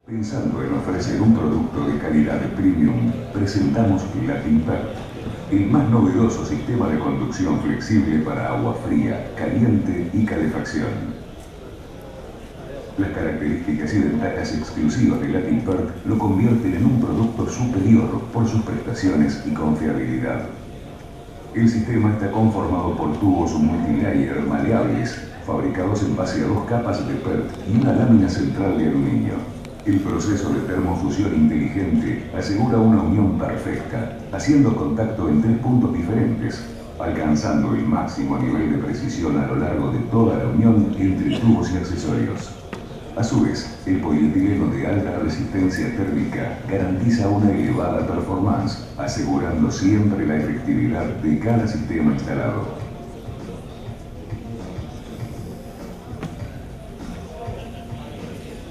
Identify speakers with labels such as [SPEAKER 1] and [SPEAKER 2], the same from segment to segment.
[SPEAKER 1] Pensando en ofrecer un producto de calidad premium, presentamos LatinPert, el más novedoso sistema de conducción flexible para agua fría, caliente y calefacción. Las características y ventajas exclusivas de LatinPert lo convierten en un producto superior por sus prestaciones y confiabilidad. El sistema está conformado por tubos multilayer maleables, fabricados en base a 2 capas de PERT y una lámina central de aluminio. El proceso de termofusión inteligente asegura una unión perfecta, haciendo contacto en 3 puntos diferentes, alcanzando el máximo nivel de precisión a lo largo de toda la unión entre tubos y accesorios. A su vez, el polietileno de alta resistencia térmica garantiza una elevada performance, asegurando siempre la efectividad de cada sistema instalado.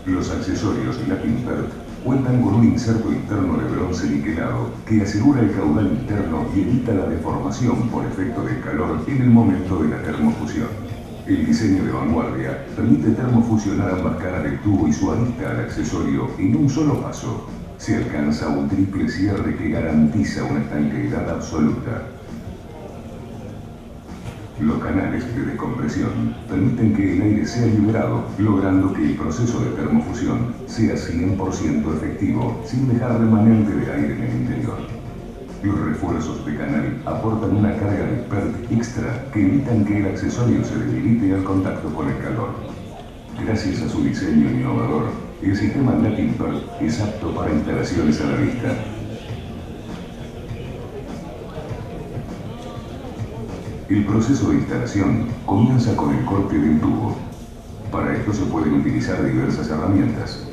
[SPEAKER 1] Los accesorios LatinPert cuentan con un inserto interno de bronce niquelado que asegura el caudal interno y evita la deformación por efecto del calor en el momento de la termofusión. El diseño de vanguardia permite termofusionar ambas caras del tubo y su arista al accesorio en un solo paso. Se alcanza un triple cierre que garantiza una estanqueidad absoluta. Los canales de descompresión permiten que el aire sea liberado, logrando que el proceso de termofusión sea 100% efectivo, sin dejar remanente de aire en el interior. Los refuerzos de canal aportan una carga de PERT extra que evitan que el accesorio se debilite al contacto con el calor. Gracias a su diseño innovador, el sistema LatinPert es apto para instalaciones a la vista. El proceso de instalación comienza con el corte del tubo. Para esto se pueden utilizar diversas herramientas.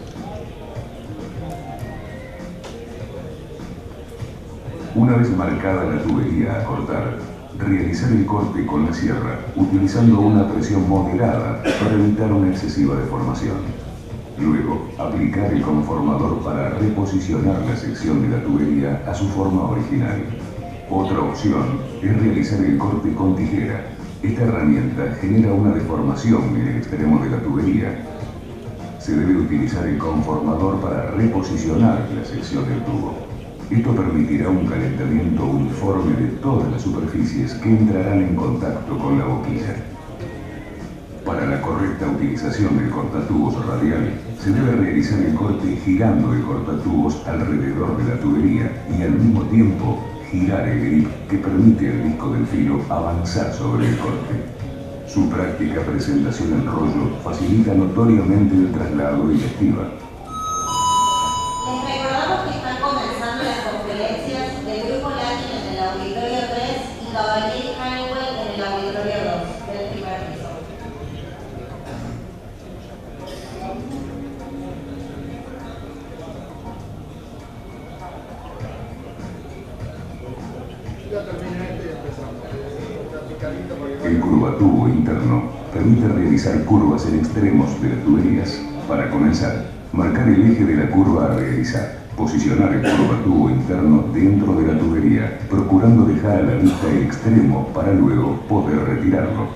[SPEAKER 1] Una vez marcada la tubería a cortar, realizar el corte con la sierra, utilizando una presión moderada para evitar una excesiva deformación. Luego, aplicar el conformador para reposicionar la sección de la tubería a su forma original. Otra opción es realizar el corte con tijera. Esta herramienta genera una deformación en el extremo de la tubería. Se debe utilizar el conformador para reposicionar la sección del tubo. Esto permitirá un calentamiento uniforme de todas las superficies que entrarán en contacto con la boquilla. Para la correcta utilización del cortatubos radial, se debe realizar el corte girando el cortatubos alrededor de la tubería y al mismo tiempo girar el grip que permite al disco del filo avanzar sobre el corte. Su práctica presentación en rollo facilita notoriamente el traslado y la estiba.
[SPEAKER 2] Les recordamos que están comenzando las conferencias del Grupo Latin en el Auditorio 3 y Cavalier Honeywell en el Auditorio 2 del primer piso.
[SPEAKER 1] El curvatubo interno permite realizar curvas en extremos de las tuberías. Para comenzar, marcar el eje de la curva a realizar. Posicionar el curvatubo interno dentro de la tubería, procurando dejar a la vista el extremo para luego poder retirarlo.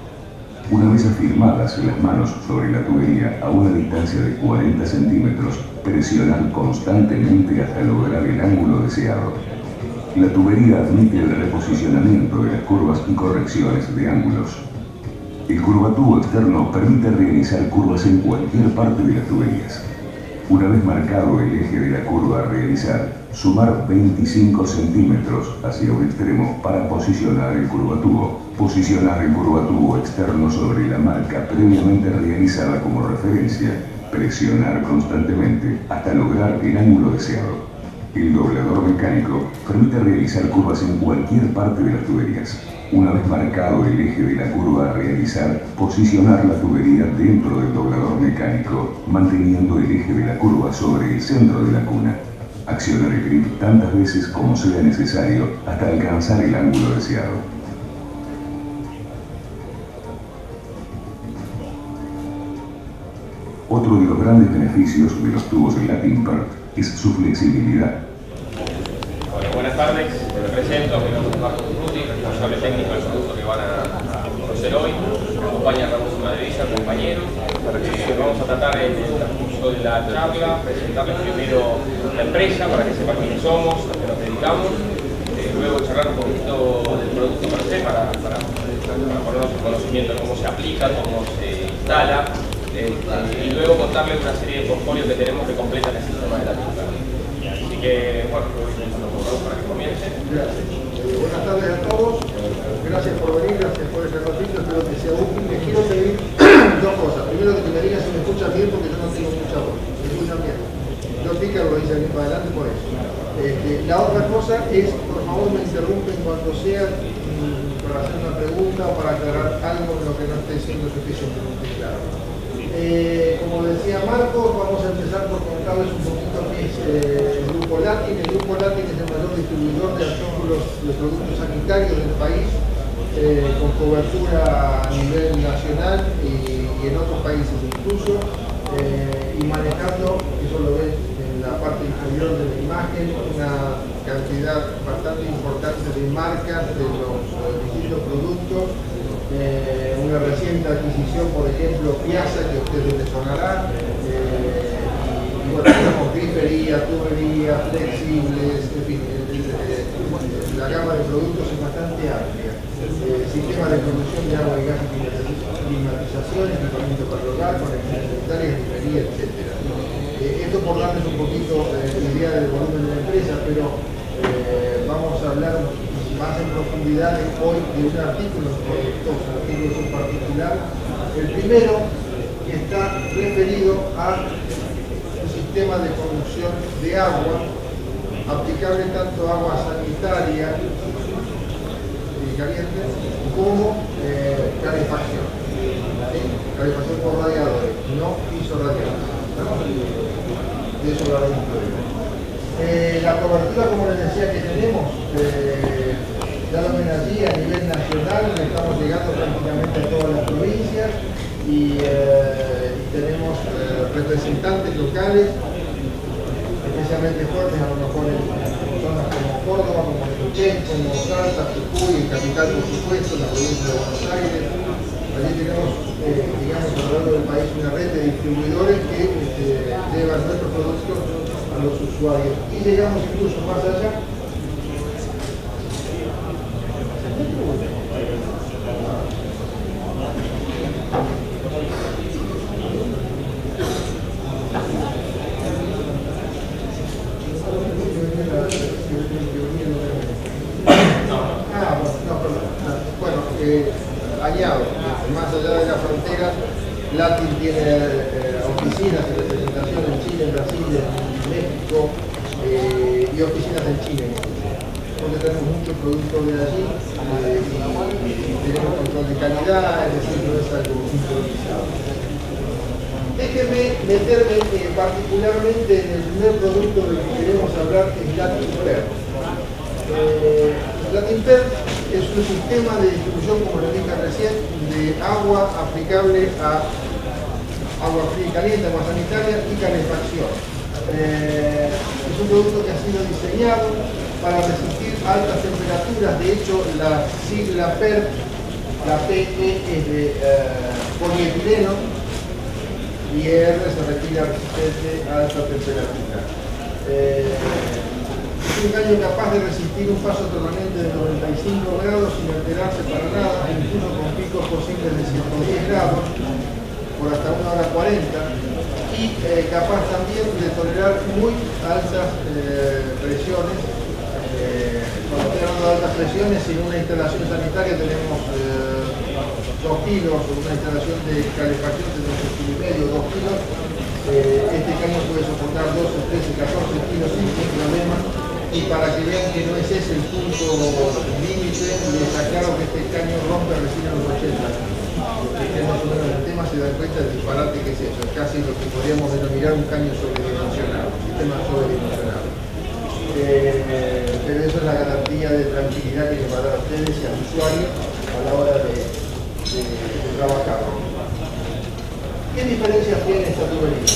[SPEAKER 1] Una vez afirmadas las manos sobre la tubería a una distancia de 40 centímetros, presionar constantemente hasta lograr el ángulo deseado. La tubería admite el reposicionamiento de las curvas y correcciones de ángulos. El curvatubo externo permite realizar curvas en cualquier parte de las tuberías. Una vez marcado el eje de la curva a realizar, sumar 25 centímetros hacia un extremo para posicionar el curvatubo. Posicionar el curvatubo externo sobre la marca previamente realizada como referencia. Presionar constantemente hasta lograr el ángulo deseado. El doblador mecánico permite realizar curvas en cualquier parte de las tuberías. Una vez marcado el eje de la curva a realizar, posicionar la tubería dentro del doblador mecánico, manteniendo el eje de la curva sobre el centro de la cuna. Accionar el grip tantas veces como sea necesario hasta alcanzar el ángulo deseado. Otro de los grandes beneficios de los tubos de LatinPert es su flexibilidad.
[SPEAKER 3] Hola, buenas tardes, me presento, mi nombre Marcos Urruti, responsable técnico del producto que van a conocer hoy. Me acompaña Ramón Madrilla, compañero. Vamos a tratar en el transcurso de la charla presentarles primero la empresa para que sepan quiénes somos, a qué nos dedicamos. Luego charlar un poquito del producto per se para ponernos en conocimiento de cómo se aplica, cómo se instala. Y luego contarles una serie de portfolios que tenemos que completan el sistema de la tinta. Así que, bueno, voy intentando por favor para que comience.
[SPEAKER 4] Gracias. Buenas tardes a todos. Gracias por venir, gracias por este ratito, espero que sea útil. Les quiero pedir dos cosas. Primero, que me digan si me escuchan bien, porque yo no tengo mucha voz. ¿Me escuchan bien? Yo pica lo dice aquí para adelante por eso. La otra cosa es, por favor, me interrumpen cuando sea para hacer una pregunta o para aclarar algo de lo que no esté siendo suficientemente claro. Como decía Marcos, vamos a empezar por contarles un poquito qué es el Grupo Latin. El Grupo Latin es el mayor distribuidor de artículos de productos sanitarios del país, con cobertura a nivel nacional y en otros países incluso, y manejando, eso lo ven en la parte inferior de la imagen, una cantidad bastante importante de marcas de los distintos productos. Una reciente adquisición, por ejemplo, Piazza, que a ustedes les sonará, y bueno, tenemos grifería, tubería, flexibles, en fin, la gama de productos es bastante amplia. Sistema de producción de agua y gas y climatización, equipamiento para el hogar, conexiones sanitarias, grifería, etc. Esto por darles un poquito idea del volumen de la empresa, pero vamos a hablar más en profundidad hoy de un artículo, dos artículos en particular. El primero está referido a un sistema de conducción de agua aplicable tanto a agua sanitaria y caliente como calefacción. Calefacción por radiadores, no isorradiadores. De eso hablaremos luego. La cobertura, como les decía, que tenemos, ya lo ven allí, a nivel nacional, estamos llegando prácticamente a todas las provincias y tenemos representantes locales, especialmente fuertes, a lo mejor en zonas como Córdoba, como Neuquén, como Salta, Jujuy, capital por supuesto, la provincia de Buenos Aires. Allí tenemos, digamos, a lo largo del país una red de distribuidores que llevan nuestros productos a los usuarios. Y llegamos incluso más allá. Añado, más allá de la frontera, Latin tiene oficinas de representación en Chile, en Brasil, en México y oficinas en Chile, donde tenemos muchos productos de allí y tenemos control de calidad, es decir, no es algo improvisado. Déjenme meterme particularmente en el primer producto del que queremos hablar, que es Latin Per. Latin Per es un sistema de distribución, como les dije recién, de agua aplicable a agua fría y caliente, agua sanitaria y calefacción. Es un producto que ha sido diseñado para resistir altas temperaturas. De hecho, la sigla PER, la PE es de polietileno y R se refiere a resistencia a alta temperatura. Es un caño capaz de resistir un paso permanente de 95 grados sin alterarse para nada, incluso con picos posibles de 110 grados por hasta 1 hora 40, y capaz también de tolerar muy altas presiones. Cuando estoy hablando de altas presiones, en una instalación sanitaria tenemos 2 kilos, una instalación de calefacción tenemos 1,5 kilos, 2 kilos. Este caño puede soportar 12, 13, 14 kilos sin problema. Y para que vean que no es ese el punto límite, les aclaro que este caño rompe recién a los 80. Que más o menos el tema se dan cuenta del disparate que es eso. Es casi lo que podríamos denominar un caño sobredimensionado, un sistema sobredimensionado. Pero eso es la garantía de tranquilidad que les va a dar a ustedes y al usuario a la hora de trabajar. ¿Qué diferencias tiene esta tubería?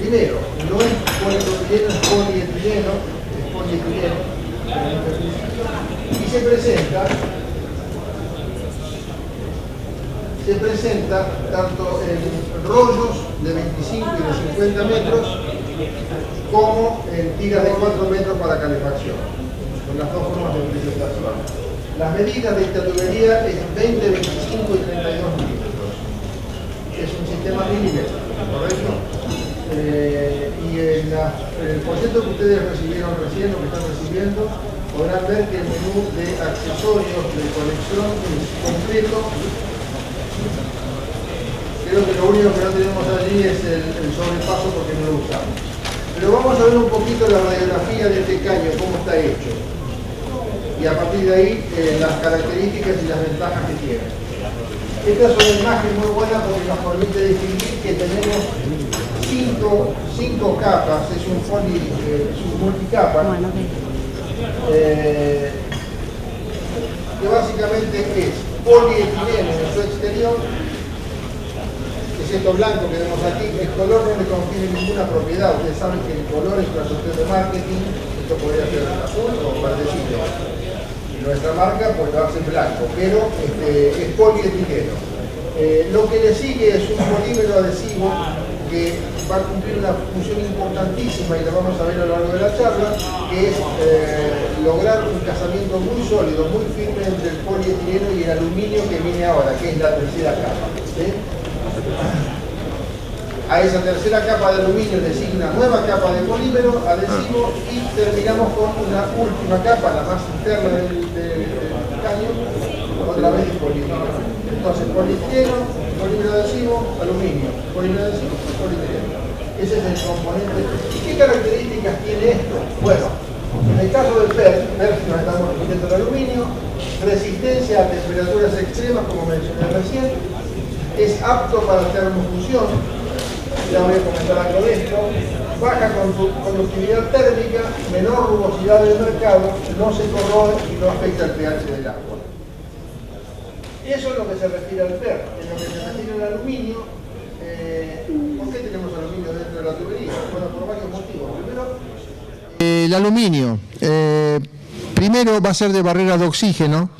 [SPEAKER 4] Primero, no es polipropileno, es polietileno. Y se presenta tanto en rollos de 25 y de 50 metros como en tiras de 4 metros para calefacción, con las dos formas de presentación. Las medidas de esta tubería es 20, 25 y 32 milímetros. Es un sistema milímetro, ¿correcto? Y en el folleto que ustedes recibieron recién, o que están recibiendo, podrán ver que el menú de accesorios de conexión es completo. Creo que lo único que no tenemos allí es el sobrepaso porque no lo usamos. Pero vamos a ver un poquito la radiografía de este caño, cómo está hecho. Y a partir de ahí, las características y las ventajas que tiene. Esta es una imagen muy buena porque nos permite distinguir que tenemos cinco capas, es un multicapa, que básicamente es polietileno en su exterior, que es esto blanco que vemos aquí. El color no le confiere ninguna propiedad, ustedes saben que el color es una cuestión de marketing, esto podría ser azul o verdecito. Nuestra marca pues lo hace blanco, pero es polietileno. Lo que le sigue es un polímero adhesivo que va a cumplir una función importantísima y la vamos a ver a lo largo de la charla, que es lograr un casamiento muy sólido, muy firme entre el polietileno y el aluminio que viene ahora, que es la tercera capa. ¿Sí? A esa tercera capa de aluminio le sigue una nueva capa de polímero adhesivo y terminamos con una última capa, la más interna del caño, otra vez de polímero. Entonces, polietileno, polímero adhesivo, aluminio, polímero adhesivo, polietileno. Ese es el componente. ¿Y qué características tiene esto? Bueno, en el caso del PER nos estamos refiriendo al aluminio, resistencia a temperaturas extremas, como mencioné recién, es apto para termofusión, ya voy a comentar algo de esto, baja conductividad térmica, menor rugosidad del mercado, no se corroe y no afecta el pH del agua. Eso es lo que se refiere al PER. En lo que se refiere al aluminio, ¿por qué tenemos aluminio dentro de la tubería? Bueno, por varios motivos. Primero,
[SPEAKER 5] el aluminio, primero va a ser de barrera de oxígeno.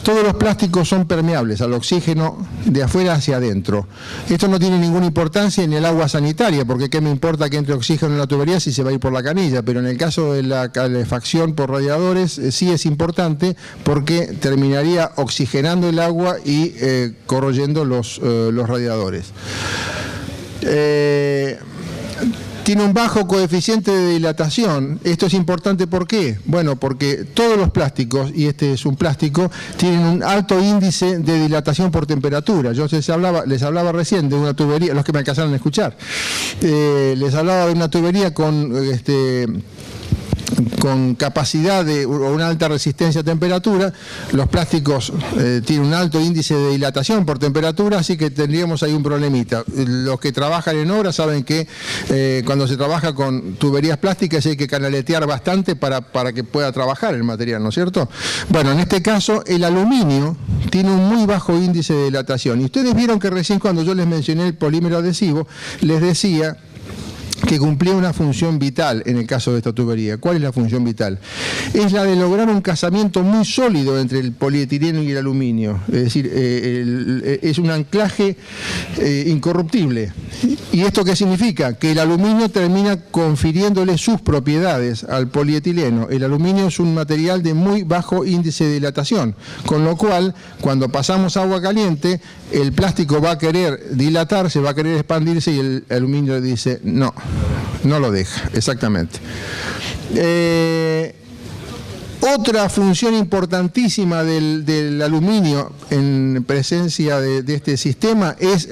[SPEAKER 5] Todos los plásticos son permeables al oxígeno de afuera hacia adentro. Esto no tiene ninguna importancia en el agua sanitaria, porque qué me importa que entre oxígeno en la tubería si se va a ir por la canilla, pero en el caso de la calefacción por radiadores sí es importante porque terminaría oxigenando el agua y corroyendo los radiadores. Tiene un bajo coeficiente de dilatación. Esto es importante, ¿por qué? Bueno, porque todos los plásticos, y este es un plástico, tienen un alto índice de dilatación por temperatura. Yo les hablaba recién de una tubería, los que me alcanzaron a escuchar, les hablaba de una tubería con capacidad o una alta resistencia a temperatura. Los plásticos tienen un alto índice de dilatación por temperatura, así que tendríamos ahí un problemita. Los que trabajan en obra saben que cuando se trabaja con tuberías plásticas hay que canaletear bastante para que pueda trabajar el material, ¿no es cierto? Bueno, en este caso el aluminio tiene un muy bajo índice de dilatación. Y ustedes vieron que recién cuando yo les mencioné el polímero adhesivo, les decía que cumplía una función vital en el caso de esta tubería. ¿Cuál es la función vital? Es la de lograr un casamiento muy sólido entre el polietileno y el aluminio. Es decir, es un anclaje incorruptible. ¿Y esto qué significa? Que el aluminio termina confiriéndole sus propiedades al polietileno. El aluminio es un material de muy bajo índice de dilatación, con lo cual, cuando pasamos agua caliente, el plástico va a querer dilatarse, va a querer expandirse y el aluminio dice no. No lo deja, exactamente. Otra función importantísima del aluminio en presencia de este sistema es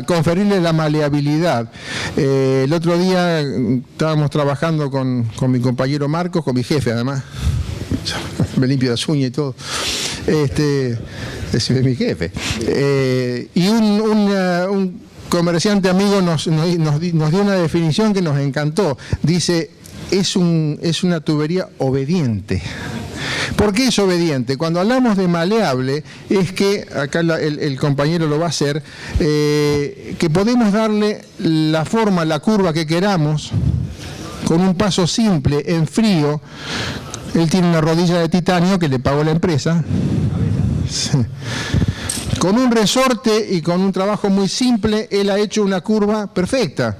[SPEAKER 5] conferirle la maleabilidad. El otro día estábamos trabajando con mi compañero Marcos, con mi jefe además, me limpio las uñas y todo. Ese es mi jefe. Y un comerciante amigo nos dio una definición que nos encantó. Dice, es una tubería obediente. ¿Por qué es obediente? Cuando hablamos de maleable, es que, acá el compañero lo va a hacer, que podemos darle la forma, la curva que queramos, con un paso simple, en frío, Él tiene una rodilla de titanio que le pagó la empresa. Sí. Con un resorte y con un trabajo muy simple, él ha hecho una curva perfecta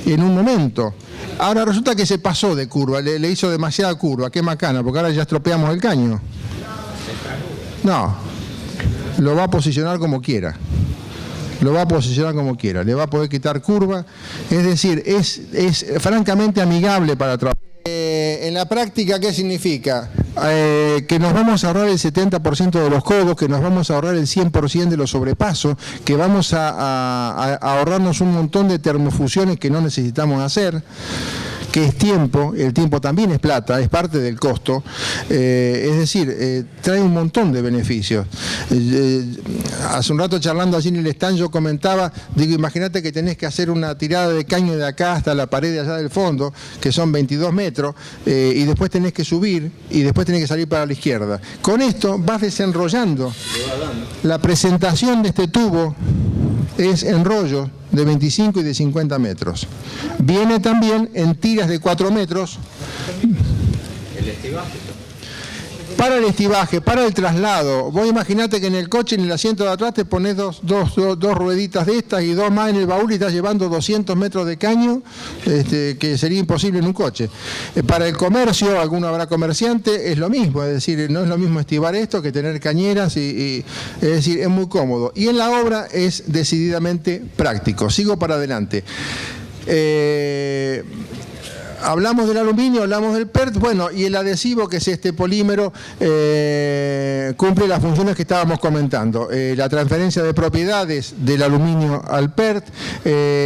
[SPEAKER 5] en un momento. Ahora resulta que se pasó de curva, le hizo demasiada curva. Qué macana, porque ahora ya estropeamos el caño. No, lo va a posicionar como quiera. Lo va a posicionar como quiera, le va a poder quitar curva. Es decir, es francamente amigable para trabajar. En la práctica, ¿qué significa? Que nos vamos a ahorrar el 70% de los codos, que nos vamos a ahorrar el 100% de los sobrepasos, que vamos a ahorrarnos un montón de termofusiones que no necesitamos hacer, que es tiempo, el tiempo también es plata, es parte del costo, es decir, trae un montón de beneficios. Hace un rato charlando allí en el stand yo comentaba, digo, imagínate que tenés que hacer una tirada de caño de acá hasta la pared de allá del fondo, que son 22 metros, y después tenés que subir, y después tenés que salir para la izquierda. Con esto vas desenrollando. La presentación de este tubo es en rollo de 25 y de 50 metros. Viene también en tiras de 4 metros.
[SPEAKER 6] El estivaje.
[SPEAKER 5] Para el estivaje, para el traslado. Vos imaginate que en el coche, en el asiento de atrás, te pones dos rueditas de estas y dos más en el baúl y estás llevando 200 metros de caño, que sería imposible en un coche. Para el comercio, alguno habrá comerciante, es lo mismo, es decir, no es lo mismo estivar esto que tener cañeras, es decir, es muy cómodo. Y en la obra es decididamente práctico. Sigo para adelante. Hablamos del aluminio, hablamos del PERT, bueno, y el adhesivo, que es este polímero, cumple las funciones que estábamos comentando. La transferencia de propiedades del aluminio al PERT,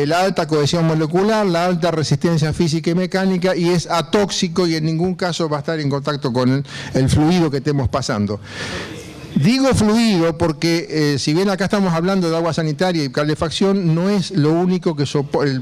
[SPEAKER 5] la alta cohesión molecular, la alta resistencia física y mecánica, y es atóxico y en ningún caso va a estar en contacto con el fluido que estemos pasando. Digo fluido porque si bien acá estamos hablando de agua sanitaria y calefacción, no es lo único que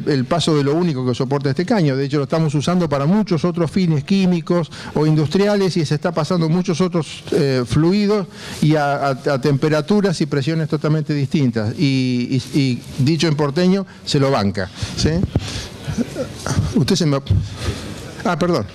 [SPEAKER 5] el paso de lo único que soporta este caño. De hecho, lo estamos usando para muchos otros fines químicos o industriales y se está pasando muchos otros fluidos y a temperaturas y presiones totalmente distintas. Y dicho en porteño, se lo banca. ¿Sí? Usted se me... Ah, perdón.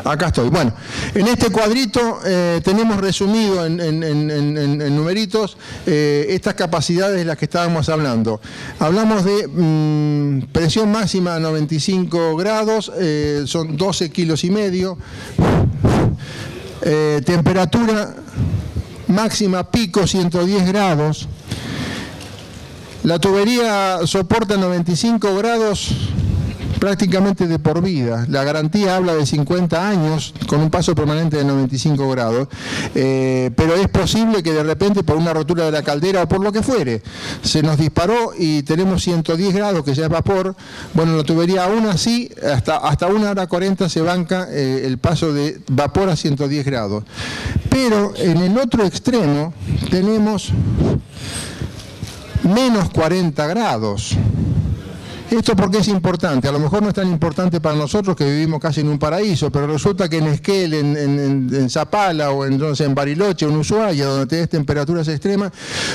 [SPEAKER 5] Acá estoy. Bueno, en este cuadrito tenemos resumido en numeritos estas capacidades de las que estábamos hablando. Hablamos de presión máxima a 95 grados, son 12 kilos y medio. Temperatura máxima pico 110 grados. La tubería soporta 95 grados prácticamente de por vida. La garantía habla de 50 años con un paso permanente de 95 grados, pero es posible que de repente por una rotura de la caldera o por lo que fuere, se nos disparó y tenemos 110 grados que ya es vapor. Bueno, la tubería aún así, hasta 1 hora 40 se banca el paso de vapor a 110 grados. Pero en el otro extremo tenemos menos 40 grados. Esto porque es importante, a lo mejor no es tan importante para nosotros que vivimos casi en un paraíso, pero resulta que en Esquel, en Zapala o en Bariloche o en Ushuaia, donde tenés temperaturas extremas,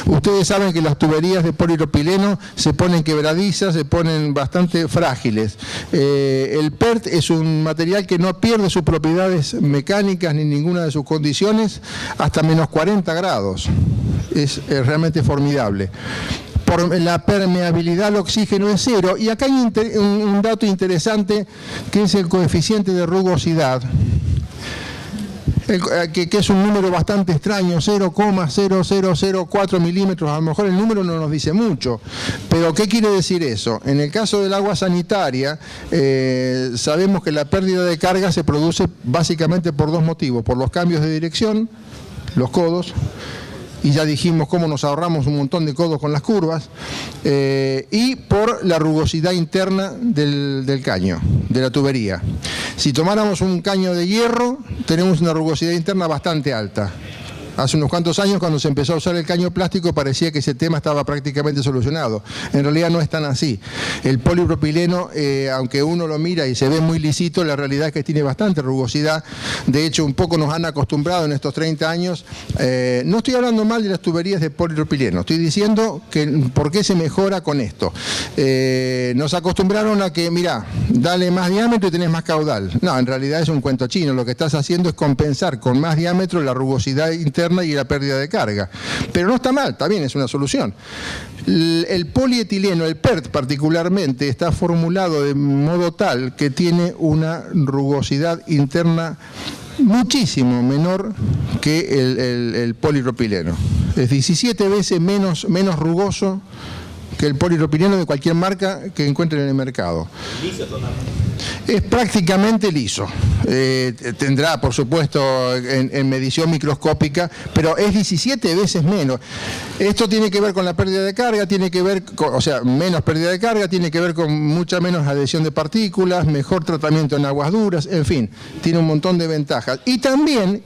[SPEAKER 5] ustedes saben que las tuberías de polipropileno se ponen quebradizas, se ponen bastante frágiles. El PERT es un material que no pierde sus propiedades mecánicas ni ninguna de sus condiciones hasta menos 40 grados. Es realmente formidable. Por la permeabilidad al oxígeno es 0, y acá hay un dato interesante que es el coeficiente de rugosidad, que es un número bastante extraño, 0,0004 milímetros. A lo mejor el número no nos dice mucho, pero ¿qué quiere decir eso? En el caso del agua sanitaria, sabemos que la pérdida de carga se produce básicamente por dos motivos: por los cambios de dirección, los codos, y ya dijimos cómo nos ahorramos un montón de codos con las curvas, y por la rugosidad interna del caño, de la tubería. Si tomáramos un caño de hierro, tenemos una rugosidad interna bastante alta. Hace unos cuantos años, cuando se empezó a usar el caño plástico, parecía que ese tema estaba prácticamente solucionado. En realidad no es tan así. El polipropileno, aunque uno lo mira y se ve muy lisito, la realidad es que tiene bastante rugosidad. De hecho, un poco nos han acostumbrado en estos 30 años. No estoy hablando mal de las tuberías de polipropileno, estoy diciendo que por qué se mejora con esto. Nos acostumbraron a que, mirá, dale más diámetro y tenés más caudal. No, en realidad es un cuento chino. Lo que estás haciendo es compensar con más diámetro la rugosidad interna y la pérdida de carga. Pero no está mal, también es una solución. El polietileno, el PERT particularmente, está formulado de modo tal que tiene una rugosidad interna muchísimo menor que el polipropileno. Es 17 veces menos rugoso que el polipropileno de cualquier marca que encuentren en el mercado.
[SPEAKER 3] Liso totalmente.
[SPEAKER 5] Es prácticamente liso. Tendrá, por supuesto, en medición microscópica, pero es 17 veces menos. Esto tiene que ver con la pérdida de carga, tiene que ver con, o sea, menos pérdida de carga, tiene que ver con mucha menos adhesión de partículas, mejor tratamiento en aguas duras, en fin, tiene un montón de ventajas. Y también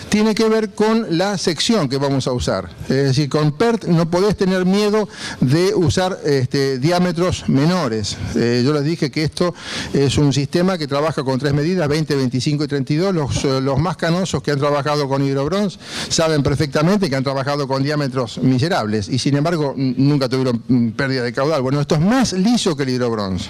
[SPEAKER 5] tiene que ver con la sección que vamos a usar. Es decir, con PERT no podés tener miedo de usar diámetros menores. Yo les dije que esto es un sistema que trabaja con 3 medidas, 20, 25 y 32. Los más canosos que han trabajado con hidrobronz saben perfectamente que han trabajado con diámetros miserables y sin embargo nunca tuvieron pérdida de caudal. Bueno, esto es más liso que el hidrobronz.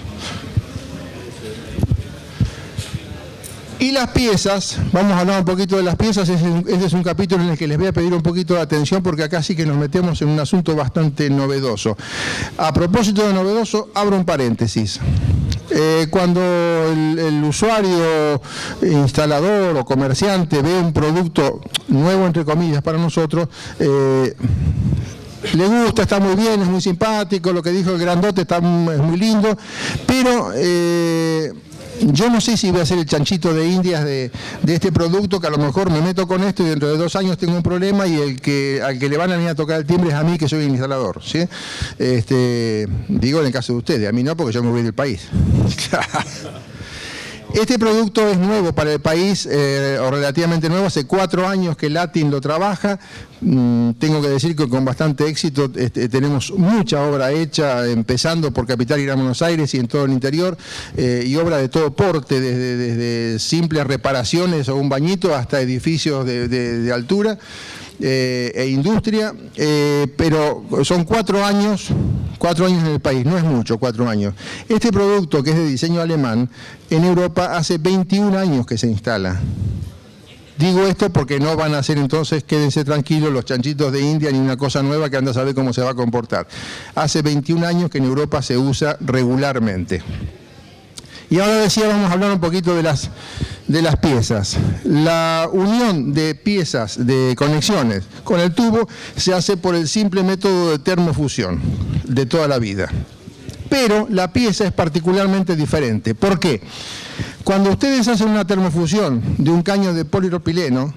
[SPEAKER 5] Y las piezas, vamos a hablar un poquito de las piezas, este es un capítulo en el que les voy a pedir un poquito de atención porque acá sí que nos metemos en un asunto bastante novedoso. A propósito de novedoso, abro un paréntesis. Cuando el usuario, instalador o comerciante ve un producto nuevo, entre comillas, para nosotros, le gusta, está muy bien, es muy simpático, lo que dijo el grandote es muy lindo, pero yo no sé si voy a ser el chanchito de Indias de este producto, que a lo mejor me meto con esto y dentro de 2 años tengo un problema y al que le van a venir a tocar el timbre es a mí, que soy el instalador, ¿sí? Digo en el caso de ustedes, a mí no, porque yo me voy del país. Este producto es nuevo para el país, o relativamente nuevo, hace 4 años que Latin lo trabaja. Tengo que decir que con bastante éxito tenemos mucha obra hecha, empezando por Capital y Gran Buenos Aires y en todo el interior, y obra de todo porte, desde simples reparaciones o un bañito hasta edificios de altura e industria, pero son 4 años en el país, no es mucho 4 años. Este producto, que es de diseño alemán, en Europa hace 21 años que se instala. Digo esto porque no van a ser entonces, quédense tranquilos, los chanchitos de India ni una cosa nueva que anda a saber cómo se va a comportar. Hace 21 años que en Europa se usa regularmente. Y ahora decía, vamos a hablar un poquito de las piezas. La unión de piezas de conexiones con el tubo se hace por el simple método de termofusión de toda la vida. Pero la pieza es particularmente diferente. ¿Por qué? Cuando ustedes hacen una termofusión de un caño de polipropileno,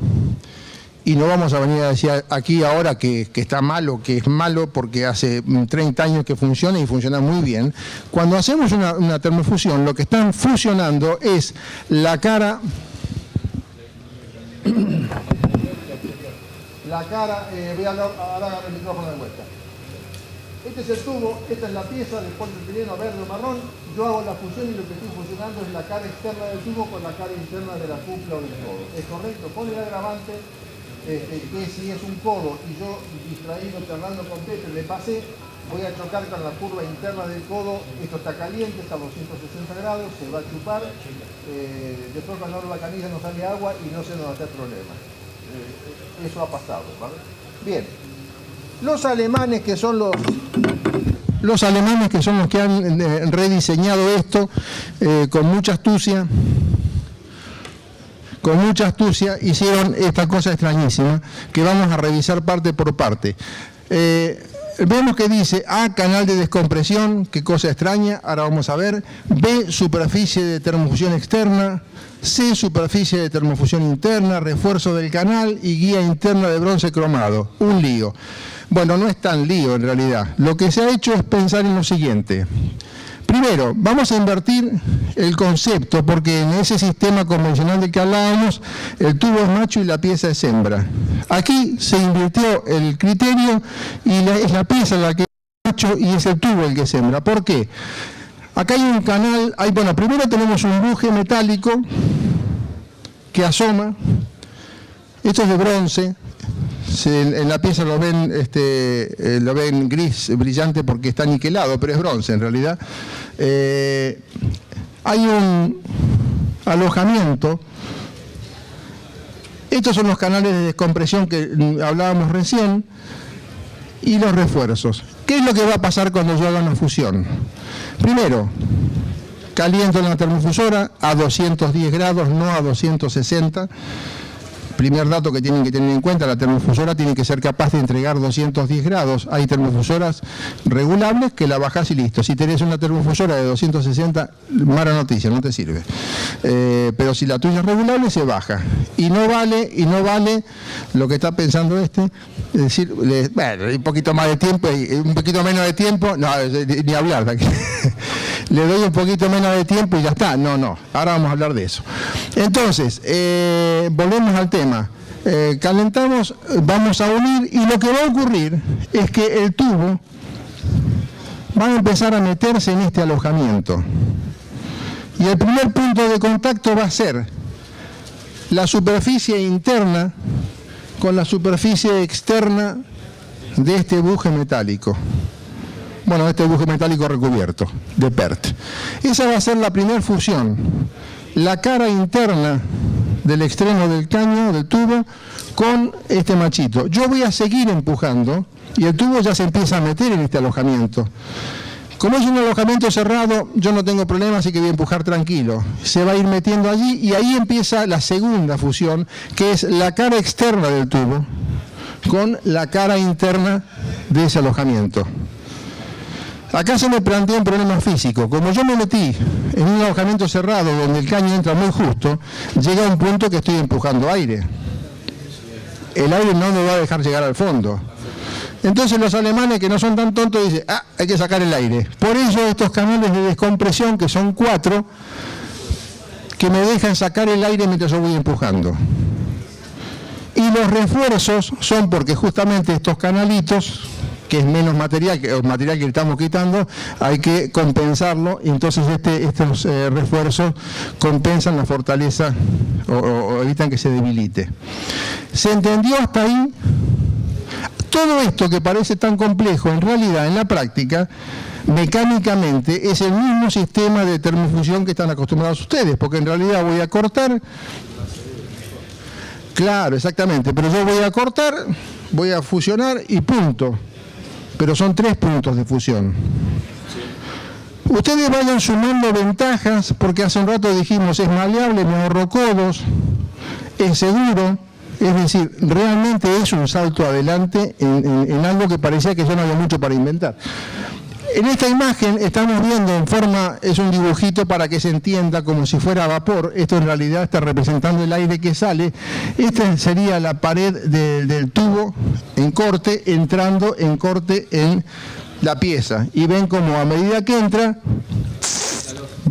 [SPEAKER 5] y no vamos a venir a decir aquí ahora que está malo, que es malo porque hace 30 años que funciona y funciona muy bien. Cuando hacemos una termofusión, lo que están fusionando es la cara... voy a agarrar el micrófono de vuelta. Este es el tubo, esta es la pieza de polipropileno verde o marrón. Yo hago la fusión y lo que estoy fusionando es la cara externa del tubo con la cara interna de la cúpula o del codo. ¿Es correcto? Pone el agravante que si es un codo y yo distraído charlando con Pepe le pasé, voy a chocar con la curva interna del codo. Esto está caliente, está a 260 grados, se va a chupar. Después cuando abro la camisa no sale agua y no se nos va a hacer problema. Eso ha pasado, ¿vale? Bien. Los alemanes que son los que han rediseñado esto con mucha astucia, hicieron esta cosa extrañísima que vamos a revisar parte por parte. Vemos que dice A, canal de descompresión, qué cosa extraña, ahora vamos a ver. B, superficie de termofusión externa. C, superficie de termofusión interna, refuerzo del canal y guía interna de bronce cromado. Un lío. Bueno, no es tan lío en realidad. Lo que se ha hecho es pensar en lo siguiente. Primero, vamos a invertir el concepto, porque en ese sistema convencional del que hablábamos, el tubo es macho y la pieza es hembra. Aquí se invirtió el criterio y es la pieza la que es macho y es el tubo el que es hembra. ¿Por qué? Acá hay un canal, bueno, primero tenemos un buje metálico que asoma. Esto es de bronce. En la pieza lo ven gris brillante porque está niquelado, pero es bronce en realidad. Hay un alojamiento. Estos son los canales de descompresión que hablábamos recién y los refuerzos. ¿Qué es lo que va a pasar cuando yo haga una fusión? Primero, caliento en la termofusora a 210 grados, no a 260. Primer dato que tienen que tener en cuenta, la termofusora tiene que ser capaz de entregar 210 grados. Hay termofusoras regulables que la bajás y listo. Si tenés una termofusora de 260, mala noticia, no te sirve. Pero si la tuya es regulable, se baja. Y no vale lo que está pensando es decir, bueno, un poquito más de tiempo, un poquito menos de tiempo, no, ni hablar de aquí. Le doy un poquito menos de tiempo y ya está. No, ahora vamos a hablar de eso. Entonces, volvemos al tema. Calentamos, vamos a unir y lo que va a ocurrir es que el tubo va a empezar a meterse en este alojamiento. Y el primer punto de contacto va a ser la superficie interna con la superficie externa de este buje metálico. Bueno, este buje metálico recubierto de PERT. Esa va a ser la primera fusión. La cara interna del extremo del caño, del tubo, con este machito. Yo voy a seguir empujando y el tubo ya se empieza a meter en este alojamiento. Como es un alojamiento cerrado, yo no tengo problema, así que voy a empujar tranquilo. Se va a ir metiendo allí y ahí empieza la segunda fusión, que es la cara externa del tubo con la cara interna de ese alojamiento. Acá se me plantea un problema físico. Como yo me metí en un alojamiento cerrado donde el caño entra muy justo, llega un punto que estoy empujando aire. El aire no me va a dejar llegar al fondo. Entonces los alemanes, que no son tan tontos, dicen, hay que sacar el aire. Por eso estos canales de descompresión, que son 4, que me dejan sacar el aire mientras yo voy empujando. Y los refuerzos son porque justamente estos canalitos, que es menos material, que el material que estamos quitando, hay que compensarlo, y entonces estos refuerzos compensan la fortaleza o evitan que se debilite. ¿Se entendió hasta ahí? Todo esto que parece tan complejo, en realidad, en la práctica, mecánicamente, es el mismo sistema de termofusión que están acostumbrados ustedes, porque en realidad voy a cortar. Claro, exactamente, pero yo voy a cortar, voy a fusionar y punto. Pero son 3 puntos de fusión. Ustedes vayan sumando ventajas, porque hace un rato dijimos, es maleable, me ahorro codos, es seguro, es decir, realmente es un salto adelante en algo que parecía que ya no había mucho para inventar. En esta imagen estamos viendo en forma, es un dibujito para que se entienda como si fuera vapor. Esto en realidad está representando el aire que sale. Esta sería la pared del tubo en corte, entrando en corte en la pieza. Y ven como a medida que entra,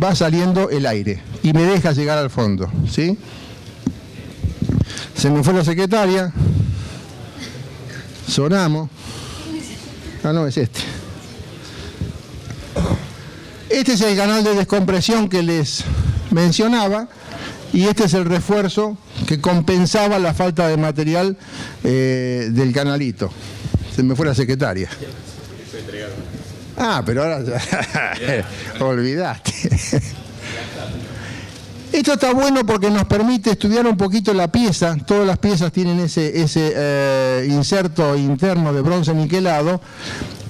[SPEAKER 5] va saliendo el aire y me deja llegar al fondo, ¿sí? Se me fue la secretaria. Sonamos. No, es este. Este es el canal de descompresión que les mencionaba y este es el refuerzo que compensaba la falta de material del canalito. Se me fue la secretaria. Pero ahora olvidaste. Esto está bueno porque nos permite estudiar un poquito la pieza. Todas las piezas tienen ese inserto interno de bronce niquelado.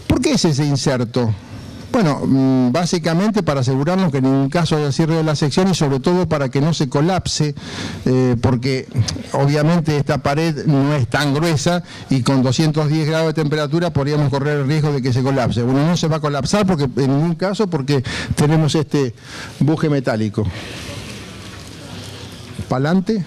[SPEAKER 5] ¿Por qué es ese inserto? Bueno, básicamente para asegurarnos que en ningún caso haya cierre de la sección y sobre todo para que no se colapse, porque obviamente esta pared no es tan gruesa y con 210 grados de temperatura podríamos correr el riesgo de que se colapse. Bueno, no se va a colapsar porque en ningún caso porque tenemos este buje metálico. Para adelante.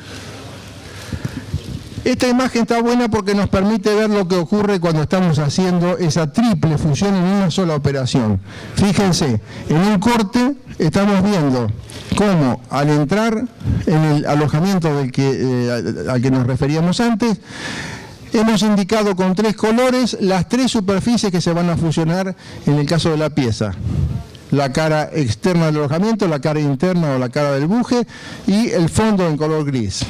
[SPEAKER 5] Esta imagen está buena porque nos permite ver lo que ocurre cuando estamos haciendo esa triple fusión en una sola operación. Fíjense, en un corte estamos viendo cómo al entrar en el alojamiento al que nos referíamos antes, hemos indicado con 3 colores las 3 superficies que se van a fusionar en el caso de la pieza. La cara externa del alojamiento, la cara interna o la cara del buje y el fondo en color gris.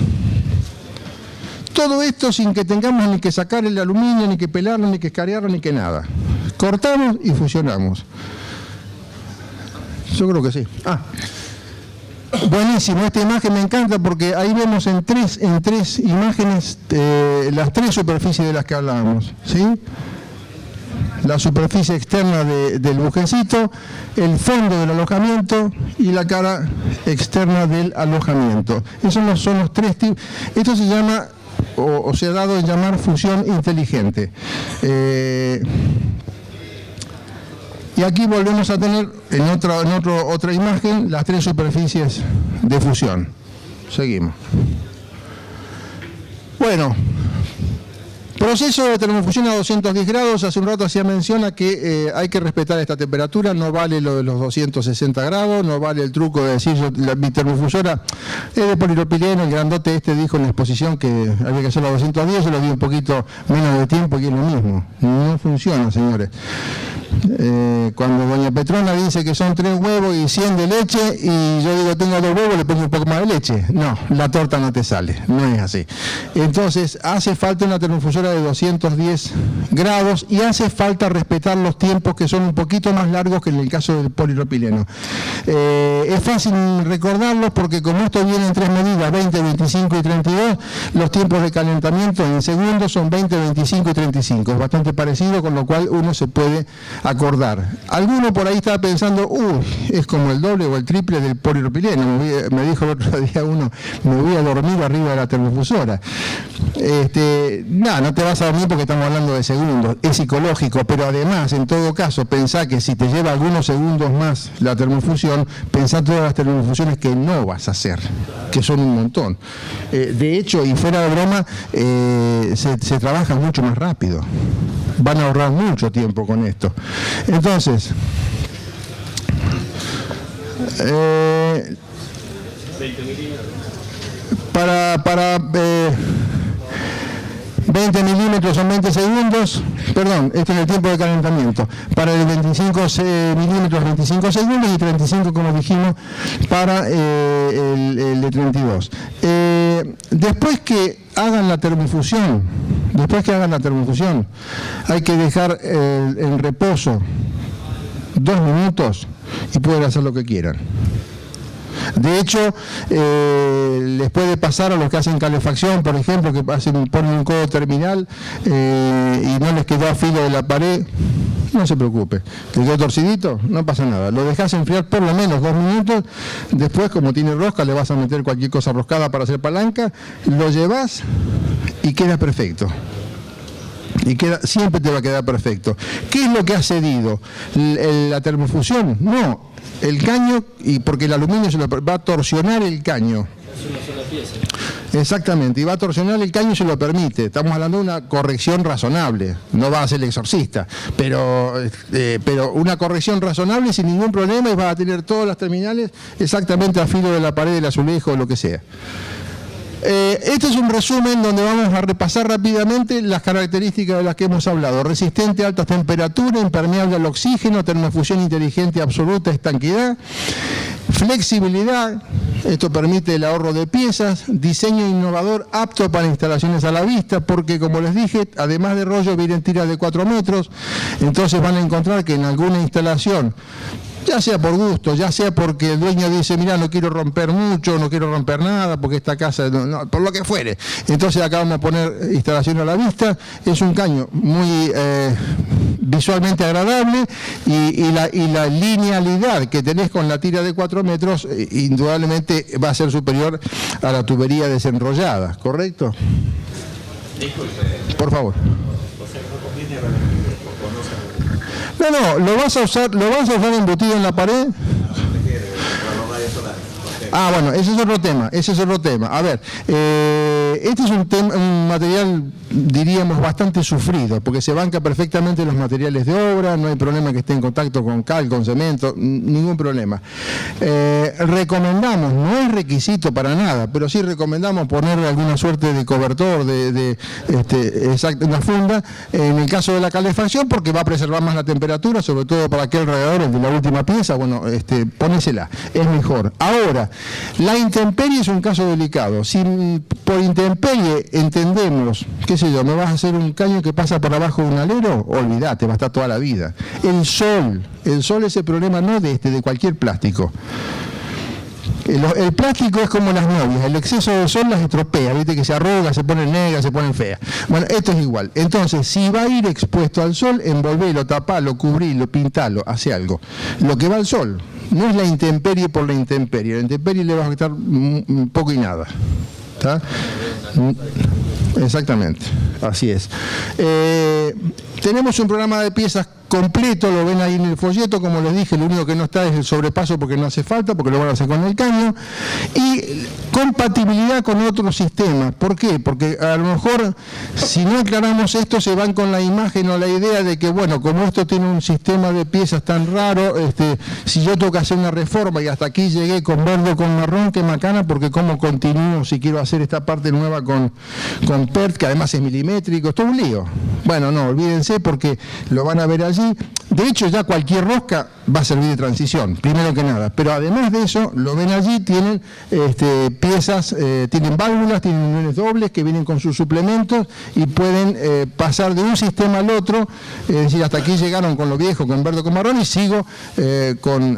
[SPEAKER 5] Todo esto sin que tengamos ni que sacar el aluminio, ni que pelarlo, ni que escarearlo, ni que nada. Cortamos y fusionamos. Yo creo que sí. Buenísimo, esta imagen me encanta porque ahí vemos en tres imágenes las 3 superficies de las que hablábamos, ¿sí? La superficie externa del bujecito, el fondo del alojamiento y la cara externa del alojamiento. Esos son los 3 tipos. Esto se llama, o se ha dado en llamar fusión inteligente. Y aquí volvemos a tener en otra imagen las 3 superficies de fusión. Seguimos. Bueno, proceso de termofusión a 210 grados. Hace un rato hacía mención a que hay que respetar esta temperatura. No vale lo de los 260 grados, no vale el truco de decir mi termofusora es de polipropileno. El grandote dijo en la exposición que había que hacerlo a 210, yo lo di un poquito menos de tiempo y es lo mismo. No funciona, señores. Cuando doña Petrona dice que son 3 huevos y 100 de leche y yo digo tengo 2 huevos, le pongo un poco más de leche, no, la torta no te sale, no es así. Entonces hace falta una termofusora de 210 grados y hace falta respetar los tiempos que son un poquito más largos que en el caso del polipropileno. Es fácil recordarlos porque como esto viene en 3 medidas, 20, 25 y 32, los tiempos de calentamiento en segundos son 20, 25 y 35, es bastante parecido, con lo cual uno se puede acordar. Alguno por ahí estaba pensando, es como el doble o el triple del polipropileno. Me dijo el otro día uno, me voy a dormir arriba de la termofusora. No te vas a dormir porque estamos hablando de segundos, es psicológico, pero además, en todo caso, pensá que si te lleva algunos segundos más la termofusión, pensá todas las termofusiones que no vas a hacer, que son un montón. De hecho, y fuera de broma, se trabaja mucho más rápido. Van a ahorrar mucho tiempo con esto. Entonces,
[SPEAKER 3] 20 milímetros.
[SPEAKER 5] Para 20 milímetros son 20 segundos, perdón, este es el tiempo de calentamiento. Para el 25 milímetros 25 segundos y 35, como dijimos, para el de 32. Después que hagan la termofusión, hay que dejar en reposo 2 minutos y pueden hacer lo que quieran. De hecho, les puede pasar a los que hacen calefacción, por ejemplo, que ponen un codo terminal y no les quedó a filo de la pared. No se preocupe, te quedó torcidito, no pasa nada. Lo dejas enfriar por lo menos 2 minutos. Después, como tiene rosca, le vas a meter cualquier cosa roscada para hacer palanca. Lo llevas y queda perfecto. Siempre te va a quedar perfecto. ¿Qué es lo que ha cedido? ¿La termofusión? No, el caño, y porque el aluminio va a torsionar el caño.
[SPEAKER 6] Es una sola pieza.
[SPEAKER 5] Exactamente, y va a torsionar el caño y se lo permite. Estamos hablando de una corrección razonable, no va a ser el exorcista, pero una corrección razonable sin ningún problema y va a tener todas las terminales exactamente a filo de la pared del azulejo o lo que sea. Este es un resumen donde vamos a repasar rápidamente las características de las que hemos hablado. Resistente a altas temperaturas, impermeable al oxígeno, termofusión inteligente absoluta, estanquidad, flexibilidad, esto permite el ahorro de piezas, diseño innovador apto para instalaciones a la vista, porque como les dije, además de rollo vienen tiras de 4 metros, entonces van a encontrar que en alguna instalación, ya sea por gusto, ya sea porque el dueño dice, mira, no quiero romper mucho, no quiero romper nada, porque esta casa, no, por lo que fuere. Entonces acá vamos a poner instalación a la vista. Es un caño muy visualmente agradable y la linealidad que tenés con la tira de 4 metros indudablemente va a ser superior a la tubería desenrollada, ¿correcto? Por favor. No, lo vas a usar embutido en la pared. Ah, bueno, ese es otro tema. A ver, Este es un material, diríamos, bastante sufrido, porque se banca perfectamente los materiales de obra, no hay problema que esté en contacto con cal, con cemento, ningún problema. Recomendamos, no es requisito para nada, pero sí recomendamos ponerle alguna suerte de cobertor, una funda, en el caso de la calefacción, porque va a preservar más la temperatura, sobre todo para aquel radiador, el de la última pieza, bueno, ponésela, es mejor. Ahora, la intemperie es un caso delicado. Si por intemperie entendemos, qué sé yo, me vas a hacer un caño que pasa por abajo de un alero, olvídate, va a estar toda la vida. El sol es el problema no de cualquier plástico. El plástico es como las novias, el exceso de sol las estropea, viste que se arruga, se ponen negras, se ponen feas. Bueno, esto es igual. Entonces, si va a ir expuesto al sol, envolvelo, tapalo, cubrilo, pintalo, hace algo. Lo que va al sol, no es la intemperie por la intemperie. La intemperie le va a afectar poco y nada. ¿Está? Exactamente, así es. Tenemos un programa de piezas completo, lo ven ahí en el folleto, como les dije, lo único que no está es el sobrepaso porque no hace falta, porque lo van a hacer con el caño, y compatibilidad con otros sistemas. ¿Por qué? Porque a lo mejor, si no aclaramos esto, se van con la imagen o la idea de que, bueno, como esto tiene un sistema de piezas tan raro, si yo tengo que hacer una reforma y hasta aquí llegué con verde o con marrón, qué macana, porque cómo continúo si quiero hacer esta parte nueva con PERT, que además es milimétrico, es todo un lío. Bueno, no, olvídense porque lo van a ver allí. De hecho, ya cualquier rosca va a servir de transición, primero que nada. Pero además de eso, lo ven allí, tienen piezas, tienen válvulas, tienen uniones dobles que vienen con sus suplementos y pueden pasar de un sistema al otro. Es decir, hasta aquí llegaron con lo viejo, con verde o con marrón, y sigo con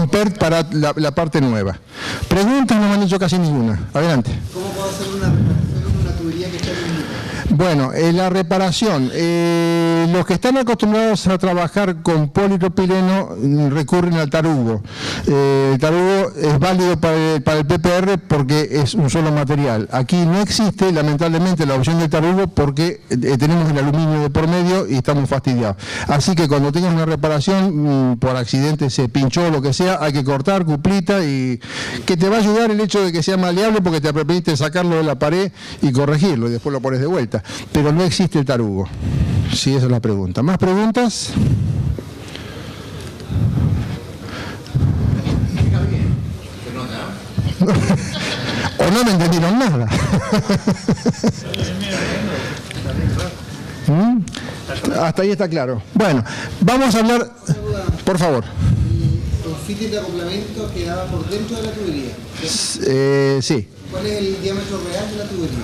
[SPEAKER 5] PERT para la parte nueva. Preguntas no me han hecho casi ninguna. Adelante.
[SPEAKER 4] ¿Cómo puedo hacer una reparación en una tubería que está en el...
[SPEAKER 5] Bueno, la reparación, los que están acostumbrados a trabajar con polipropileno recurren al tarugo. El tarugo es válido para el PPR porque es un solo material. Aquí no existe, lamentablemente, la opción del tarugo porque tenemos el aluminio de por medio y estamos fastidiados. Así que cuando tengas una reparación, por accidente se pinchó o lo que sea, hay que cortar, cuplita, y que te va a ayudar el hecho de que sea maleable porque te permite sacarlo de la pared y corregirlo y después lo pones de vuelta. Pero no existe el tarugo. Sí, esa es la pregunta. ¿Más preguntas? O no me entendieron nada. Hasta ahí está claro. Bueno, vamos a hablar... Por favor.
[SPEAKER 4] ¿El fitil de acoplamiento quedaba por dentro de la tubería?
[SPEAKER 5] Sí.
[SPEAKER 4] ¿Cuál es el diámetro real de la tubería?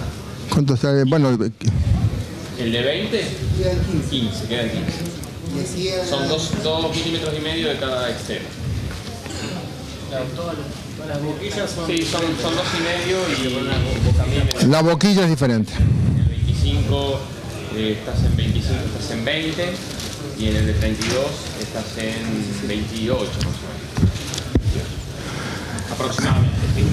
[SPEAKER 5] ¿Cuánto está? Bueno,
[SPEAKER 3] ¿El de 20?
[SPEAKER 4] Quedan 15.
[SPEAKER 3] 15, quedan 15.
[SPEAKER 4] Y así
[SPEAKER 3] Son 2 milímetros y medio de cada extremo.
[SPEAKER 6] Todas las boquillas son...
[SPEAKER 3] Sí, son 2 y medio y también
[SPEAKER 5] la boquilla es diferente.
[SPEAKER 3] en el 25 estás en 25, estás en 20 y en el de 32 estás en 28 más o menos. Aproximadamente, sí.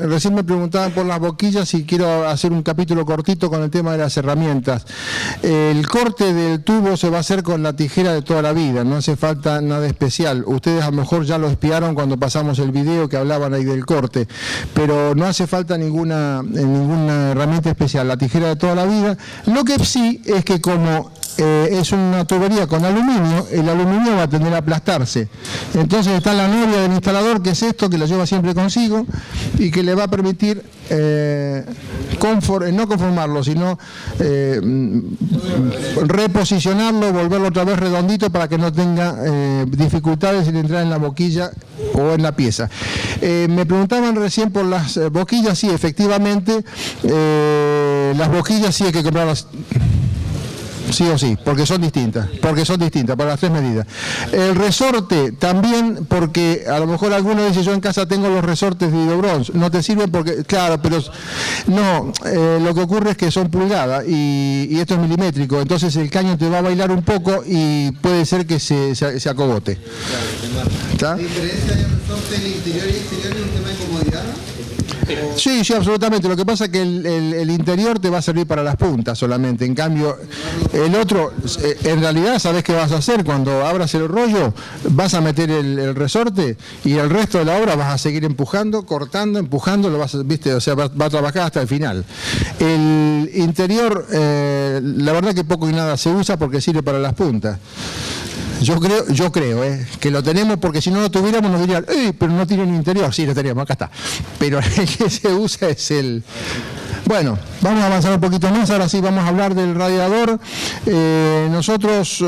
[SPEAKER 5] Recién me preguntaban por las boquillas y quiero hacer un capítulo cortito con el tema de las herramientas. El corte del tubo se va a hacer con la tijera de toda la vida, no hace falta nada especial. Ustedes a lo mejor ya lo espiaron cuando pasamos el video que hablaban ahí del corte, pero no hace falta ninguna herramienta especial, la tijera de toda la vida. Lo que sí es que como es una tubería con aluminio, el aluminio va a tender a aplastarse. Entonces está la novia del instalador, que es esto, que lo lleva siempre consigo y que le va a permitir no conformarlo, sino reposicionarlo, volverlo otra vez redondito para que no tenga dificultades en entrar en la boquilla o en la pieza. Me preguntaban recién por las boquillas. Sí, efectivamente, las boquillas sí hay que comprarlas sí o sí, porque son distintas para las 3 medidas. El resorte también, porque a lo mejor alguno dice, yo en casa tengo los resortes de Hidrobronz, no te sirven porque, claro, pero no, lo que ocurre es que son pulgadas y esto es milimétrico, entonces el caño te va a bailar un poco y puede ser que se acogote.
[SPEAKER 4] ¿La diferencia de resorte en el interior y exterior es un tema de comodidad?
[SPEAKER 5] Sí, sí, absolutamente. Lo que pasa es que el interior te va a servir para las puntas solamente. En cambio, el otro, en realidad, ¿sabés qué vas a hacer? Cuando abras el rollo, vas a meter el resorte y el resto de la obra vas a seguir empujando, cortando, empujando, lo vas a, ¿viste? O sea, va a trabajar hasta el final. El interior, la verdad que poco y nada se usa porque sirve para las puntas. Yo creo que lo tenemos, porque si no lo tuviéramos nos dirían, pero no tiene interior. Sí, lo teníamos, acá está. Pero el que se usa es el... Bueno, vamos a avanzar un poquito más, ahora sí vamos a hablar del radiador. Nosotros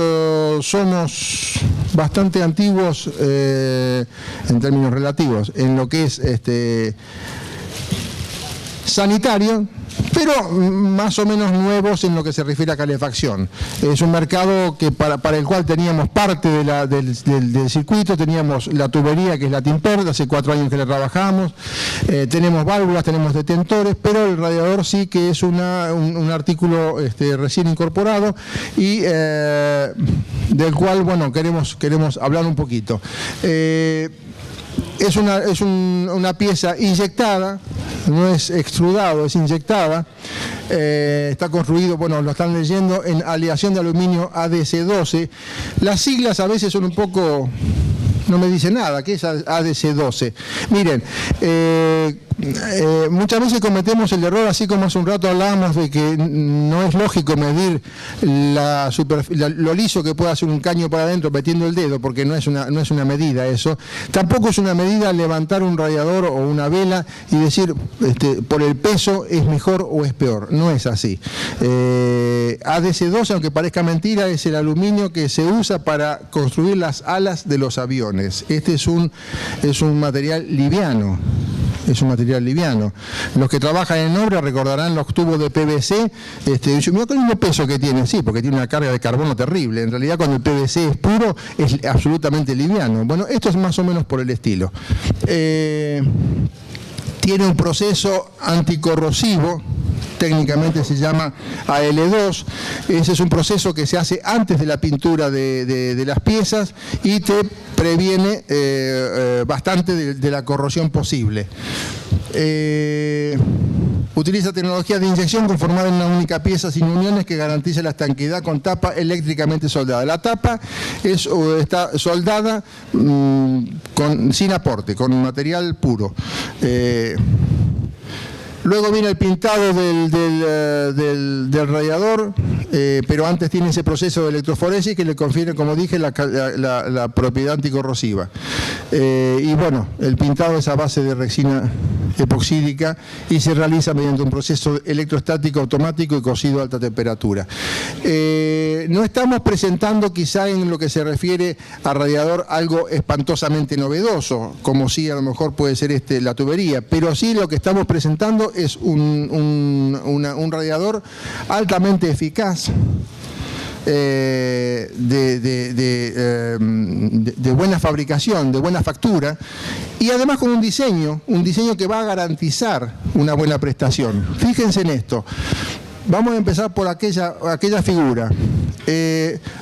[SPEAKER 5] somos bastante antiguos en términos relativos, en lo que es sanitario, pero más o menos nuevos en lo que se refiere a calefacción. Es un mercado que para el cual teníamos parte del circuito, teníamos la tubería, que es la Timper, hace 4 años que la trabajamos, tenemos válvulas, tenemos detentores, pero el radiador sí que es un artículo recién incorporado y del cual, bueno, queremos hablar un poquito. Es una pieza inyectada, no es extrudado, es inyectada. Está construido, bueno, lo están leyendo, en aleación de aluminio ADC12. Las siglas a veces son un poco... no me dice nada. ¿Qué es ADC12? Miren, muchas veces cometemos el error, así como hace un rato hablábamos de que no es lógico medir lo liso que puede hacer un caño para adentro metiendo el dedo, porque no es una medida eso. Tampoco es una medida levantar un radiador o una vela y decir por el peso es mejor o es peor. No es así. ADC12, aunque parezca mentira, es el aluminio que se usa para construir las alas de los aviones. Este es un material liviano. Es un material liviano. Los que trabajan en obra recordarán los tubos de PVC. Mira con el peso que tiene, sí, porque tiene una carga de carbono terrible. En realidad, cuando el PVC es puro, es absolutamente liviano. Bueno, esto es más o menos por el estilo. Tiene un proceso anticorrosivo, técnicamente se llama AL2. Ese es un proceso que se hace antes de la pintura de las piezas y te previene bastante de la corrosión posible. Utiliza tecnología de inyección conformada en una única pieza sin uniones que garantiza la estanqueidad con tapa eléctricamente soldada. La tapa está soldada sin aporte, con material puro. Luego viene el pintado del radiador, pero antes tiene ese proceso de electroforesis que le confiere, como dije, la propiedad anticorrosiva. Y bueno, el pintado es a base de resina epoxídica y se realiza mediante un proceso electrostático automático y cocido a alta temperatura. No estamos presentando quizá en lo que se refiere a radiador algo espantosamente novedoso, como sí a lo mejor puede ser la tubería, pero sí lo que estamos presentando es un radiador altamente eficaz, de buena fabricación, de buena factura, y además con un diseño que va a garantizar una buena prestación. Fíjense en esto. Vamos a empezar por aquella figura.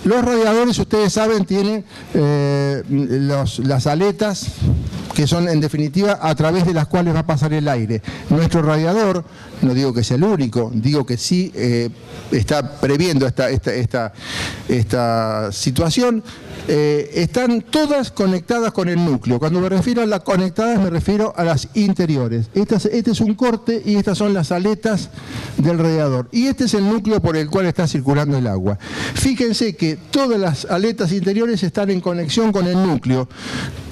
[SPEAKER 5] Los radiadores, ustedes saben, tienen las aletas que son en definitiva a través de las cuales va a pasar el aire. Nuestro radiador, no digo que sea el único, digo que sí está previendo esta situación. Están todas conectadas con el núcleo. Cuando me refiero a las conectadas me refiero a las interiores. Este es un corte y estas son las aletas del radiador. Y este es el núcleo por el cual está circulando el agua. Fíjense que todas las aletas interiores están en conexión con el núcleo.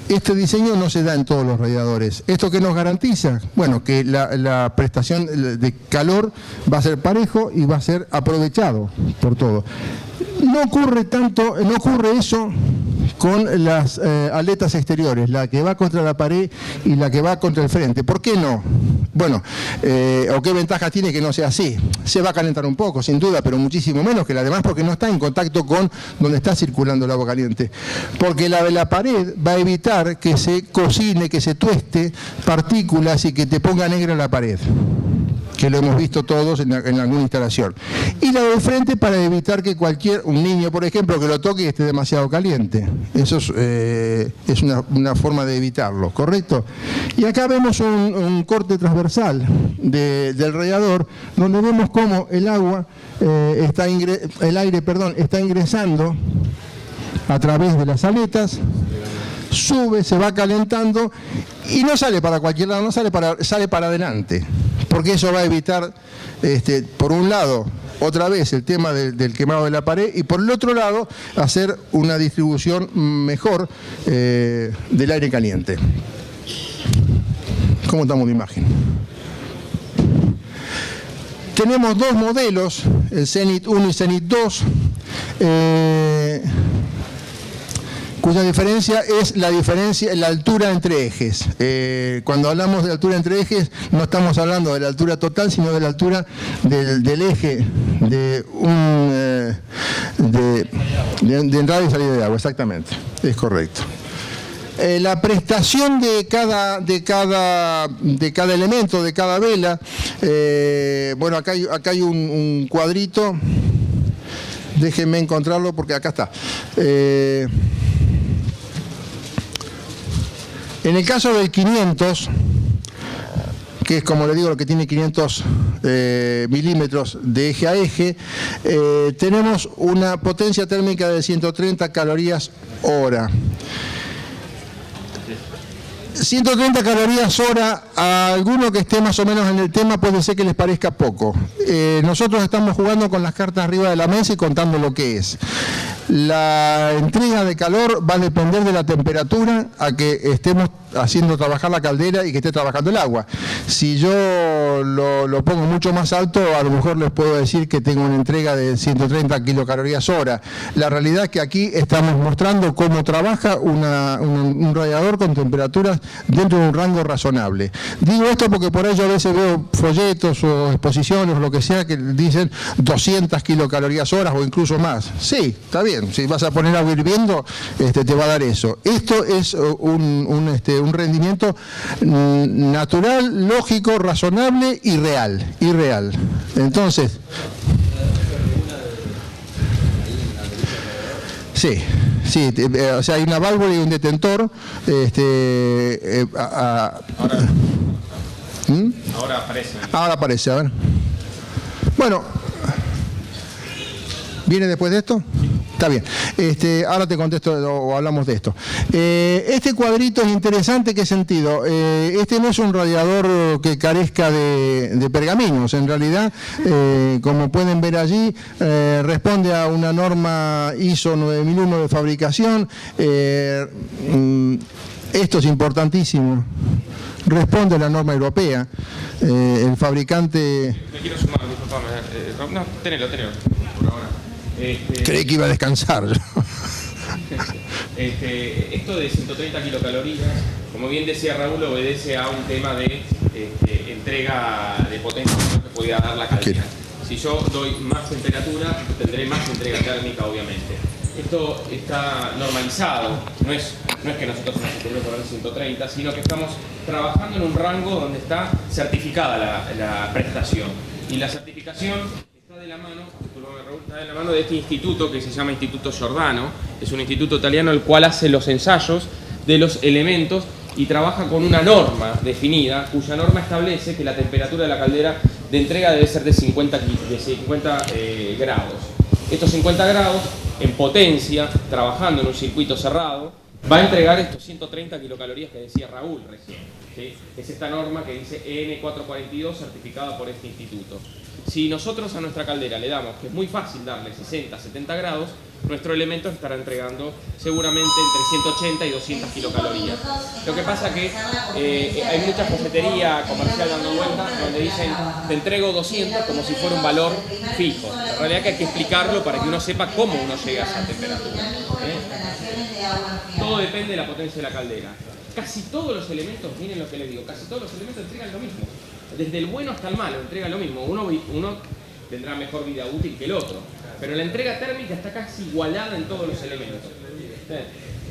[SPEAKER 5] Este diseño no se da en todos los radiadores. ¿Esto qué nos garantiza? Bueno, que la prestación de calor va a ser parejo y va a ser aprovechado por todo. No ocurre eso con las aletas exteriores, la que va contra la pared y la que va contra el frente. ¿Por qué no? Bueno, ¿o qué ventaja tiene que no sea así? Se va a calentar un poco, sin duda, pero muchísimo menos que la demás porque no está en contacto con donde está circulando el agua caliente. Porque la pared va a evitar que se cocine, que se tueste partículas y que te ponga negra la pared. que lo hemos visto todos en alguna instalación. Y la del frente para evitar que un niño, por ejemplo, que lo toque y esté demasiado caliente. Eso es una forma de evitarlo, ¿correcto? Y acá vemos un corte transversal del radiador, donde vemos cómo el aire está ingresando a través de las aletas, sube, se va calentando y no sale para cualquier lado, sale para adelante, porque eso va a evitar, por un lado, otra vez el tema del quemado de la pared, y por el otro lado, hacer una distribución mejor del aire caliente. ¿Cómo estamos de imagen? Tenemos dos modelos, el Zenit 1 y Zenit 2, cuya diferencia es la altura entre ejes. Cuando hablamos de altura entre ejes, no estamos hablando de la altura total, sino de la altura del eje de entrada y salida de agua, exactamente, es correcto. La prestación de cada elemento, de cada vela, bueno, acá hay un cuadrito, déjenme encontrarlo porque acá está. En el caso del 500, que es, como le digo, lo que tiene 500 milímetros de eje a eje, tenemos una potencia térmica de 130 calorías hora. 130 calorías hora, a alguno que esté más o menos en el tema puede ser que les parezca poco. Nosotros estamos jugando con las cartas arriba de la mesa y contando lo que es. La entrega de calor va a depender de la temperatura a que estemos haciendo trabajar la caldera y que esté trabajando el agua. Si yo lo pongo mucho más alto, a lo mejor les puedo decir que tengo una entrega de 130 kilocalorías hora. La realidad es que aquí estamos mostrando cómo trabaja un radiador con temperaturas dentro de un rango razonable. Digo esto porque por ahí yo a veces veo folletos o exposiciones o lo que sea que dicen 200 kilocalorías hora o incluso más. Sí, está bien. Si vas a poner agua hirviendo, te va a dar eso. Esto es un rendimiento natural, lógico, razonable y real. Entonces, sí, o sea, hay una válvula y un detentor. Ahora aparece, a ver. Bueno, ¿viene después de esto? Está bien. Ahora te contesto o hablamos de esto. Este cuadrito es interesante. ¿Qué sentido? Este no es un radiador que carezca de pergaminos. En realidad, como pueden ver allí, responde a una norma ISO 9001 de fabricación. Esto es importantísimo. Responde a la norma europea. El fabricante...
[SPEAKER 3] Me quiero sumar, disculpame. No, tenelo, por ahora.
[SPEAKER 5] Creí que iba a descansar.
[SPEAKER 3] Esto de 130 kilocalorías, como bien decía Raúl, obedece a un tema de entrega de potencia que podía dar la caldera. Si yo doy más temperatura, tendré más entrega térmica, obviamente. Esto está normalizado, no es que nosotros nos estemos por el 130, sino que estamos trabajando en un rango donde está certificada la prestación. Y la certificación está de la mano de este instituto que se llama Instituto Giordano. Es un instituto italiano el cual hace los ensayos de los elementos y trabaja con una norma definida, cuya norma establece que la temperatura de la caldera de entrega debe ser de 50 grados. Estos 50 grados, en potencia, trabajando en un circuito cerrado, va a entregar estos 130 kilocalorías que decía Raúl recién. ¿Sí? Es esta norma que dice EN442, certificada por este instituto. Si nosotros a nuestra caldera le damos, que es muy fácil darle 60, 70 grados, nuestro elemento estará entregando seguramente entre 180 y 200 kilocalorías. Lo que pasa que hay mucha cafetería comercial dando vueltas donde dicen te entrego 200 como si fuera un valor fijo. La realidad es que hay que explicarlo para que uno sepa cómo uno llega a esa temperatura. Todo depende de la potencia de la caldera. Casi todos los elementos, miren lo que les digo, casi todos los elementos entregan lo mismo. Desde el bueno hasta el malo entrega lo mismo. Uno tendrá mejor vida útil que el otro. Pero la entrega térmica está casi igualada en todos los elementos.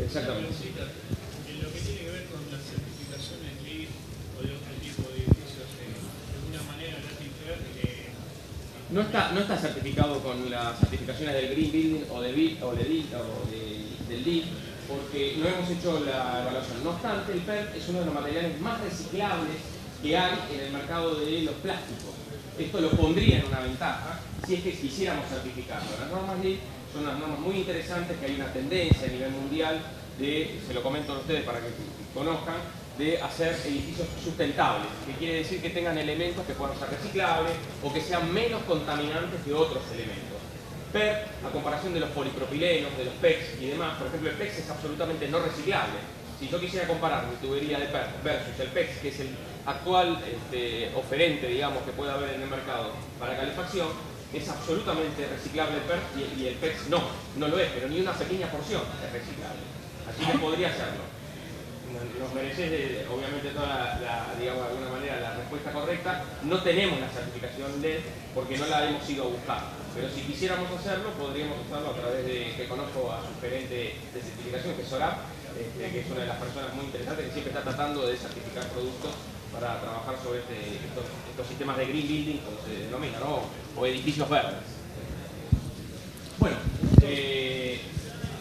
[SPEAKER 3] Exactamente.
[SPEAKER 7] En lo que tiene que ver con las certificaciones LEED o de otro tipo de edificios, de alguna manera la
[SPEAKER 3] no está certificado con las certificaciones del Green Building o del LEED, porque no hemos hecho la evaluación. No obstante, el PERC es uno de los materiales más reciclables que hay en el mercado de los plásticos. Esto lo pondría en una ventaja si es que quisiéramos certificarlo. Las normas LEED son unas normas muy interesantes, que hay una tendencia a nivel mundial de, se lo comento a ustedes para que conozcan, de hacer edificios sustentables, que quiere decir que tengan elementos que puedan ser reciclables o que sean menos contaminantes que otros elementos. PERC, a comparación de los polipropilenos, de los PEX y demás, por ejemplo, el PEX es absolutamente no reciclable. Si yo quisiera comparar mi tubería de PERC versus el PEX, que es el actual oferente, digamos, que puede haber en el mercado para calefacción, es absolutamente reciclable el PERC y el PEX no lo es, pero ni una pequeña porción es reciclable. Así que podría hacerlo. Nos mereces, obviamente, toda digamos, de alguna manera, la respuesta correcta. No tenemos la certificación LEED porque no la hemos ido a buscar. Pero si quisiéramos hacerlo, podríamos hacerlo a través de, que conozco a su gerente de certificación, que es Sorab, que es una de las personas muy interesantes que siempre está tratando de certificar productos para trabajar sobre estos sistemas de green building, como se denomina, ¿no? O edificios verdes. Bueno,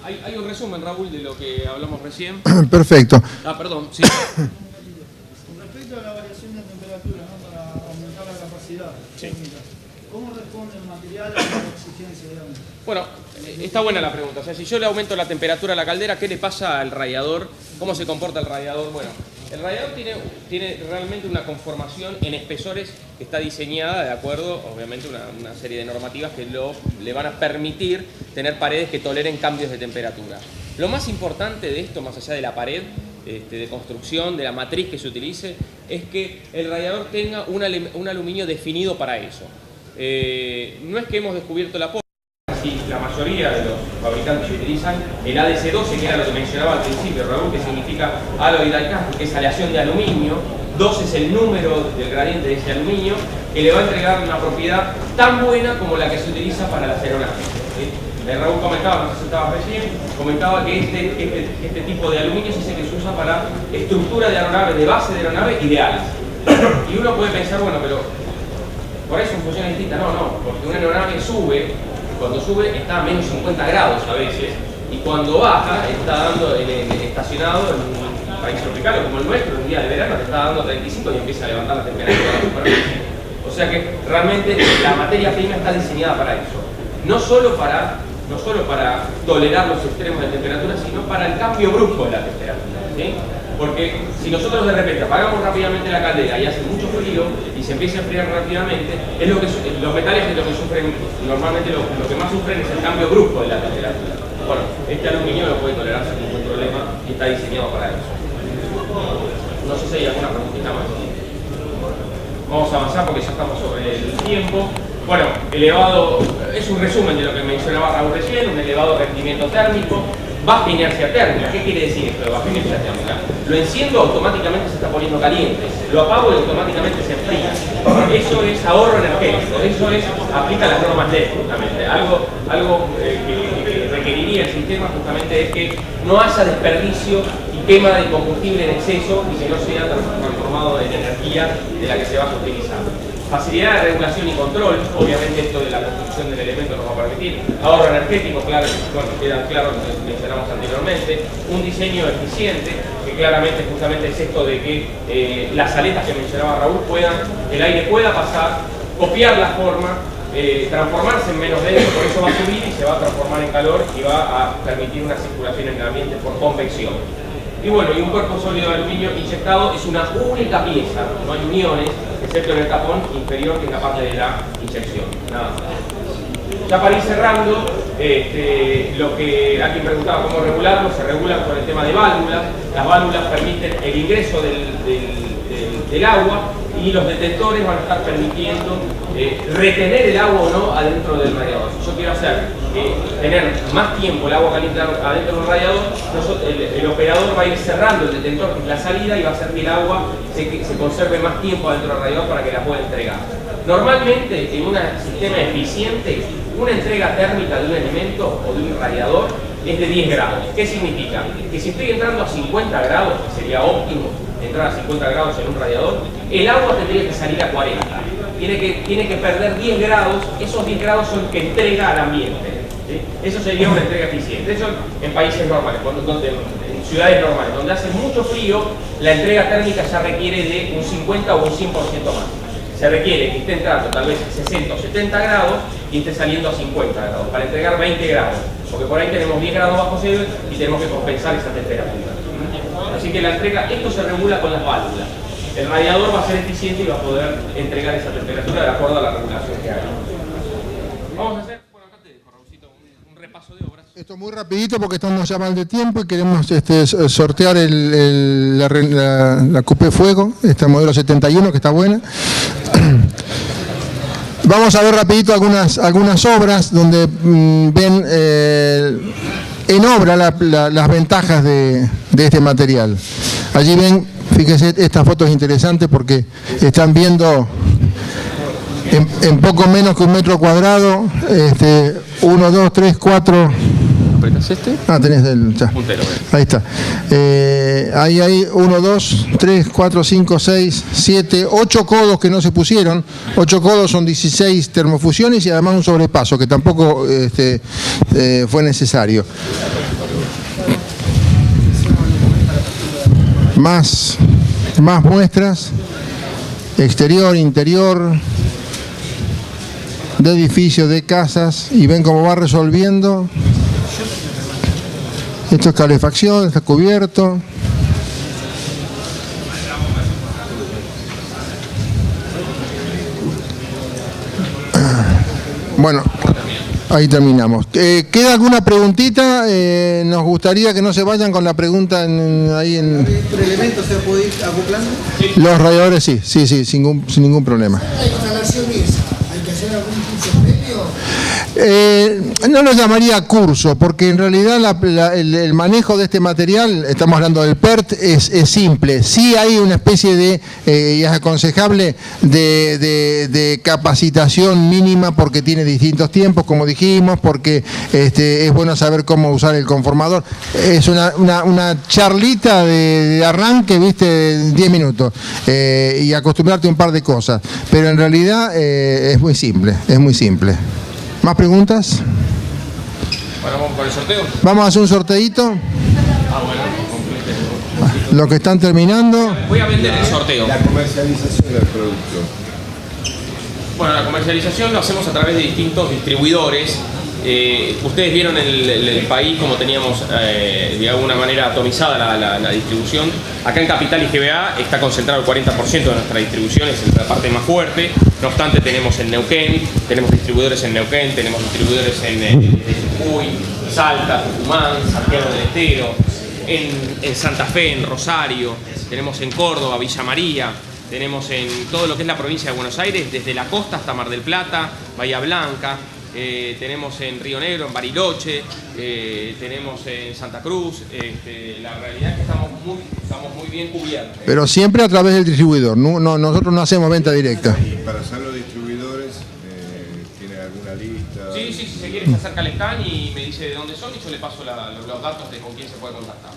[SPEAKER 3] hay un resumen, Raúl, de lo que hablamos recién.
[SPEAKER 5] Perfecto.
[SPEAKER 3] Perdón, sí.
[SPEAKER 8] Con respecto a la variación de temperatura, ¿no? Para aumentar la capacidad térmica, ¿cómo responde el material a la exigencia de ambos?
[SPEAKER 3] Bueno, está buena la pregunta. O sea, si yo le aumento la temperatura a la caldera, ¿qué le pasa al radiador? ¿Cómo se comporta el radiador? Bueno, el radiador tiene realmente una conformación en espesores que está diseñada de acuerdo, obviamente, una serie de normativas que le van a permitir tener paredes que toleren cambios de temperatura. Lo más importante de esto, más allá de la pared de construcción, de la matriz que se utilice, es que el radiador tenga un aluminio definido para eso. No es que hemos descubierto la pólvora. Sí, la mayoría de los fabricantes utilizan el ADC12, que era lo que mencionaba al principio, Raúl, que significa alloy die cast, que es aleación de aluminio. 2 es el número del gradiente de ese aluminio, que le va a entregar una propiedad tan buena como la que se utiliza para las aeronaves. Raúl comentaba, no sé si estaba recién, comentaba que este tipo de aluminio es el que se usa para estructura de aeronave, de base de aeronave y de alas. Y uno puede pensar, bueno, pero por eso funciona distinta. No, porque una aeronave sube, cuando sube está a menos 50 grados a veces, y cuando baja está dando estacionado en un país tropical como el nuestro, en un día de verano te está dando 35 y empieza a levantar la temperatura. O sea que realmente la materia prima está diseñada para eso. No solo para tolerar los extremos de temperatura, sino para el cambio brusco de la temperatura, ¿sí? Porque si nosotros de repente apagamos rápidamente la caldera y hace mucho frío y se empieza a enfriar rápidamente, los metales es lo que sufren, normalmente lo que más sufren es el cambio brusco de la temperatura. Bueno, este aluminio lo puede tolerar sin ningún problema y está diseñado para eso. No sé si hay alguna preguntita más. Vamos a avanzar porque ya estamos sobre el tiempo. Bueno, es un resumen de lo que mencionaba Raúl recién, un elevado rendimiento térmico, baja inercia térmica. ¿Qué quiere decir esto de baja inercia térmica? Lo enciendo, automáticamente se está poniendo caliente, lo apago y automáticamente se enfría. Eso es ahorro energético, eso aplica las normas LEED justamente. Algo que requeriría el sistema justamente es que no haya desperdicio y quema de combustible en exceso y que no sea transformado en energía de la que se va a utilizar. Facilidad de regulación y control, obviamente esto de la construcción del elemento nos va a permitir. Ahorro energético, claro, bueno, queda claro lo que mencionamos anteriormente. Un diseño eficiente, que claramente justamente es esto de que las aletas que mencionaba Raúl el aire pueda pasar, copiar la forma, transformarse en menos denso, por eso va a subir y se va a transformar en calor y va a permitir una circulación en el ambiente por convección. Y bueno, y un cuerpo sólido de aluminio inyectado es una única pieza, no hay uniones, excepto en el tapón inferior que es la parte de la inyección. Nada más. Ya para ir cerrando, lo que alguien preguntaba cómo regularlo, se regula por el tema de válvulas. Las válvulas permiten el ingreso del agua y los detectores van a estar permitiendo retener el agua o no adentro del radiador. Si yo quiero tener más tiempo el agua caliente adentro del radiador, el operador va a ir cerrando el detentor, que es la salida, y va a hacer que el agua se conserve más tiempo adentro del radiador para que la pueda entregar. Normalmente, en un sistema eficiente, una entrega térmica de un elemento o de un radiador es de 10 grados. ¿Qué significa? Que si estoy entrando a 50 grados, que sería óptimo entrar a 50 grados en un radiador, el agua tendría que salir a 40. tiene que perder 10 grados, esos 10 grados son que entrega al ambiente. ¿Sí? Eso sería una entrega eficiente. Eso en países normales, en ciudades normales, donde hace mucho frío, la entrega térmica ya requiere de un 50 o un 100% más. Se requiere que esté entrando tal vez a 60 o 70 grados y esté saliendo a 50 grados, para entregar 20 grados. Porque por ahí tenemos 10 grados bajo cero y tenemos que compensar esa temperatura. Así que la entrega, esto se regula con las válvulas. El radiador va a ser eficiente y va a poder entregar esa temperatura de acuerdo a la regulación que haga. Vamos a hacer, bueno, acá te dejo, Raulcito, un repaso de obras.
[SPEAKER 5] Esto muy rapidito porque estamos ya mal de tiempo y queremos sortear la Coupé Fuego, esta modelo 71 que está buena. Vamos a ver rapidito algunas obras donde ven en obra las ventajas de este material. Allí ven, fíjense, esta foto es interesante porque están viendo en poco menos que 1 metro cuadrado, 1, 2, 3, 4...
[SPEAKER 3] ¿Apretas este?
[SPEAKER 5] Ah, tenés el... Ya.
[SPEAKER 3] Puntero.
[SPEAKER 5] Ahí está. Ahí hay 1, 2, 3, 4, 5, 6, 7, 8 codos que no se pusieron. 8 codos son 16 termofusiones y además un sobrepaso que tampoco fue necesario. Más muestras. Exterior, interior, de edificios, de casas, y ven cómo va resolviendo. Esto es calefacción, está cubierto. Bueno, ahí terminamos. ¿Queda alguna preguntita? Nos gustaría que no se vayan con la pregunta ahí en...
[SPEAKER 4] ¿Por elementos se puede ir acoplando?
[SPEAKER 5] Los radiadores sí, sin ningún problema.
[SPEAKER 4] ¿La instalación esa? ¿Hay que hacer algún curso previo?
[SPEAKER 5] No lo llamaría curso, porque en realidad el manejo de este material, estamos hablando del PERT, es simple. Sí hay una especie de, y es aconsejable, de capacitación mínima porque tiene distintos tiempos, como dijimos, porque es bueno saber cómo usar el conformador. Es una charlita de arranque, viste, 10 minutos, y acostumbrarte a un par de cosas. Pero en realidad es muy simple, ¿Más preguntas?
[SPEAKER 3] Bueno, vamos con el sorteo.
[SPEAKER 5] Vamos a hacer un sorteito. Los que están terminando.
[SPEAKER 3] Voy a vender el sorteo.
[SPEAKER 9] La comercialización del producto.
[SPEAKER 3] Bueno, la comercialización lo hacemos a través de distintos distribuidores. Ustedes vieron el país como teníamos de alguna manera atomizada la distribución. Acá en Capital y GBA está concentrado el 40% de nuestra distribución, es la parte más fuerte. No obstante, tenemos en Neuquén, tenemos distribuidores en Neuquén, tenemos distribuidores en Jujuy, Salta, Tucumán, Santiago del Estero, en Santa Fe, en Rosario, tenemos en Córdoba, Villa María, tenemos en todo lo que es la provincia de Buenos Aires, desde la costa hasta Mar del Plata, Bahía Blanca. Tenemos en Río Negro, en Bariloche, tenemos en Santa Cruz. La realidad es que estamos muy bien cubiertos.
[SPEAKER 5] Pero siempre a través del distribuidor, nosotros no hacemos venta directa.
[SPEAKER 9] Y para ser los distribuidores, ¿tiene alguna lista?
[SPEAKER 3] Sí, si se quiere se acerca al stand y me dice de dónde son y yo le paso los datos de con quién se puede contactar.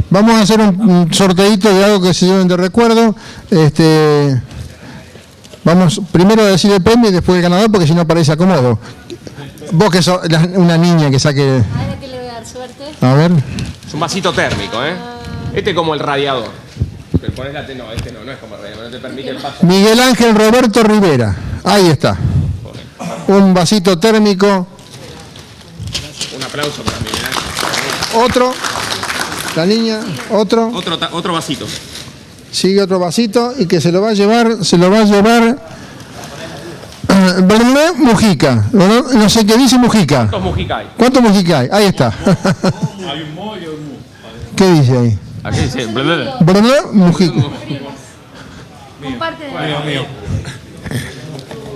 [SPEAKER 5] Vamos a hacer un sorteito de algo que se lleven de recuerdo. Vamos primero a decir el premio y después el ganador, porque si no parece acomodo. Vos que sos una niña que saque...
[SPEAKER 10] ¿A qué le voy a dar suerte?
[SPEAKER 5] A ver.
[SPEAKER 3] Es un vasito térmico, ¿eh? Este es como el radiador. No, este no es como el radiador, no te permite el paso.
[SPEAKER 5] Miguel Ángel Roberto Rivera. Ahí está. Un vasito térmico.
[SPEAKER 3] Un aplauso para Miguel Ángel.
[SPEAKER 5] Otro. La niña. Otro.
[SPEAKER 3] Otro vasito.
[SPEAKER 5] Sigue otro vasito y que se lo va a llevar Mujica. No sé qué dice Mujica.
[SPEAKER 3] ¿Cuántos Mujica hay?
[SPEAKER 5] ¿Cuántos Mujica hay? Ahí está.
[SPEAKER 7] Hay un mo y un mu.
[SPEAKER 5] ¿Qué dice ahí?
[SPEAKER 3] Aquí dice
[SPEAKER 5] Mujica.
[SPEAKER 10] Comparte
[SPEAKER 7] Mío.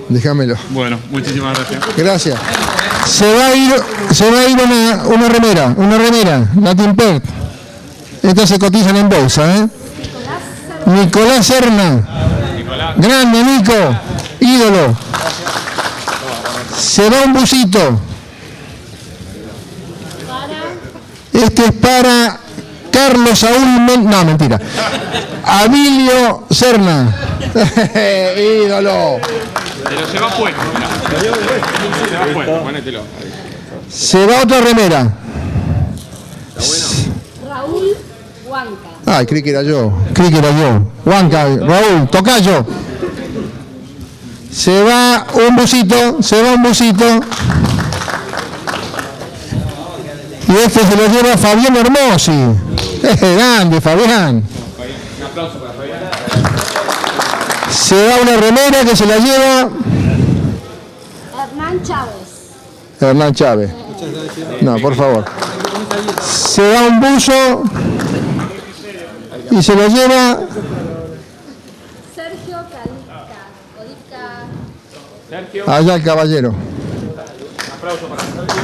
[SPEAKER 5] Déjamelo.
[SPEAKER 7] Bueno, muchísimas gracias.
[SPEAKER 5] Gracias. Se va a ir una remera, Latin Pert. Estas se cotizan en bolsa, ¿eh? Nicolás Serna. Grande, Nico. Ídolo. Se va un busito. Este es para Carlos Saúl no, mentira. Emilio Serna. Ídolo.
[SPEAKER 7] Se lo lleva puesto, mirá. Se va puesto, ponételo.
[SPEAKER 5] Se va otra remera.
[SPEAKER 10] Raúl Huanca.
[SPEAKER 5] Ay, creí que era yo. Huanca, Raúl, tocayo. Se va un busito. Y este se lo lleva Fabián Hermosi. Grande, Fabián.
[SPEAKER 3] Un aplauso para Fabián.
[SPEAKER 5] Se va una remera que se la lleva Hernán Chávez. No, por favor. Se va un buzo y se lo lleva
[SPEAKER 10] Sergio Calica.
[SPEAKER 5] allá el caballero.
[SPEAKER 3] Un aplauso para Sergio.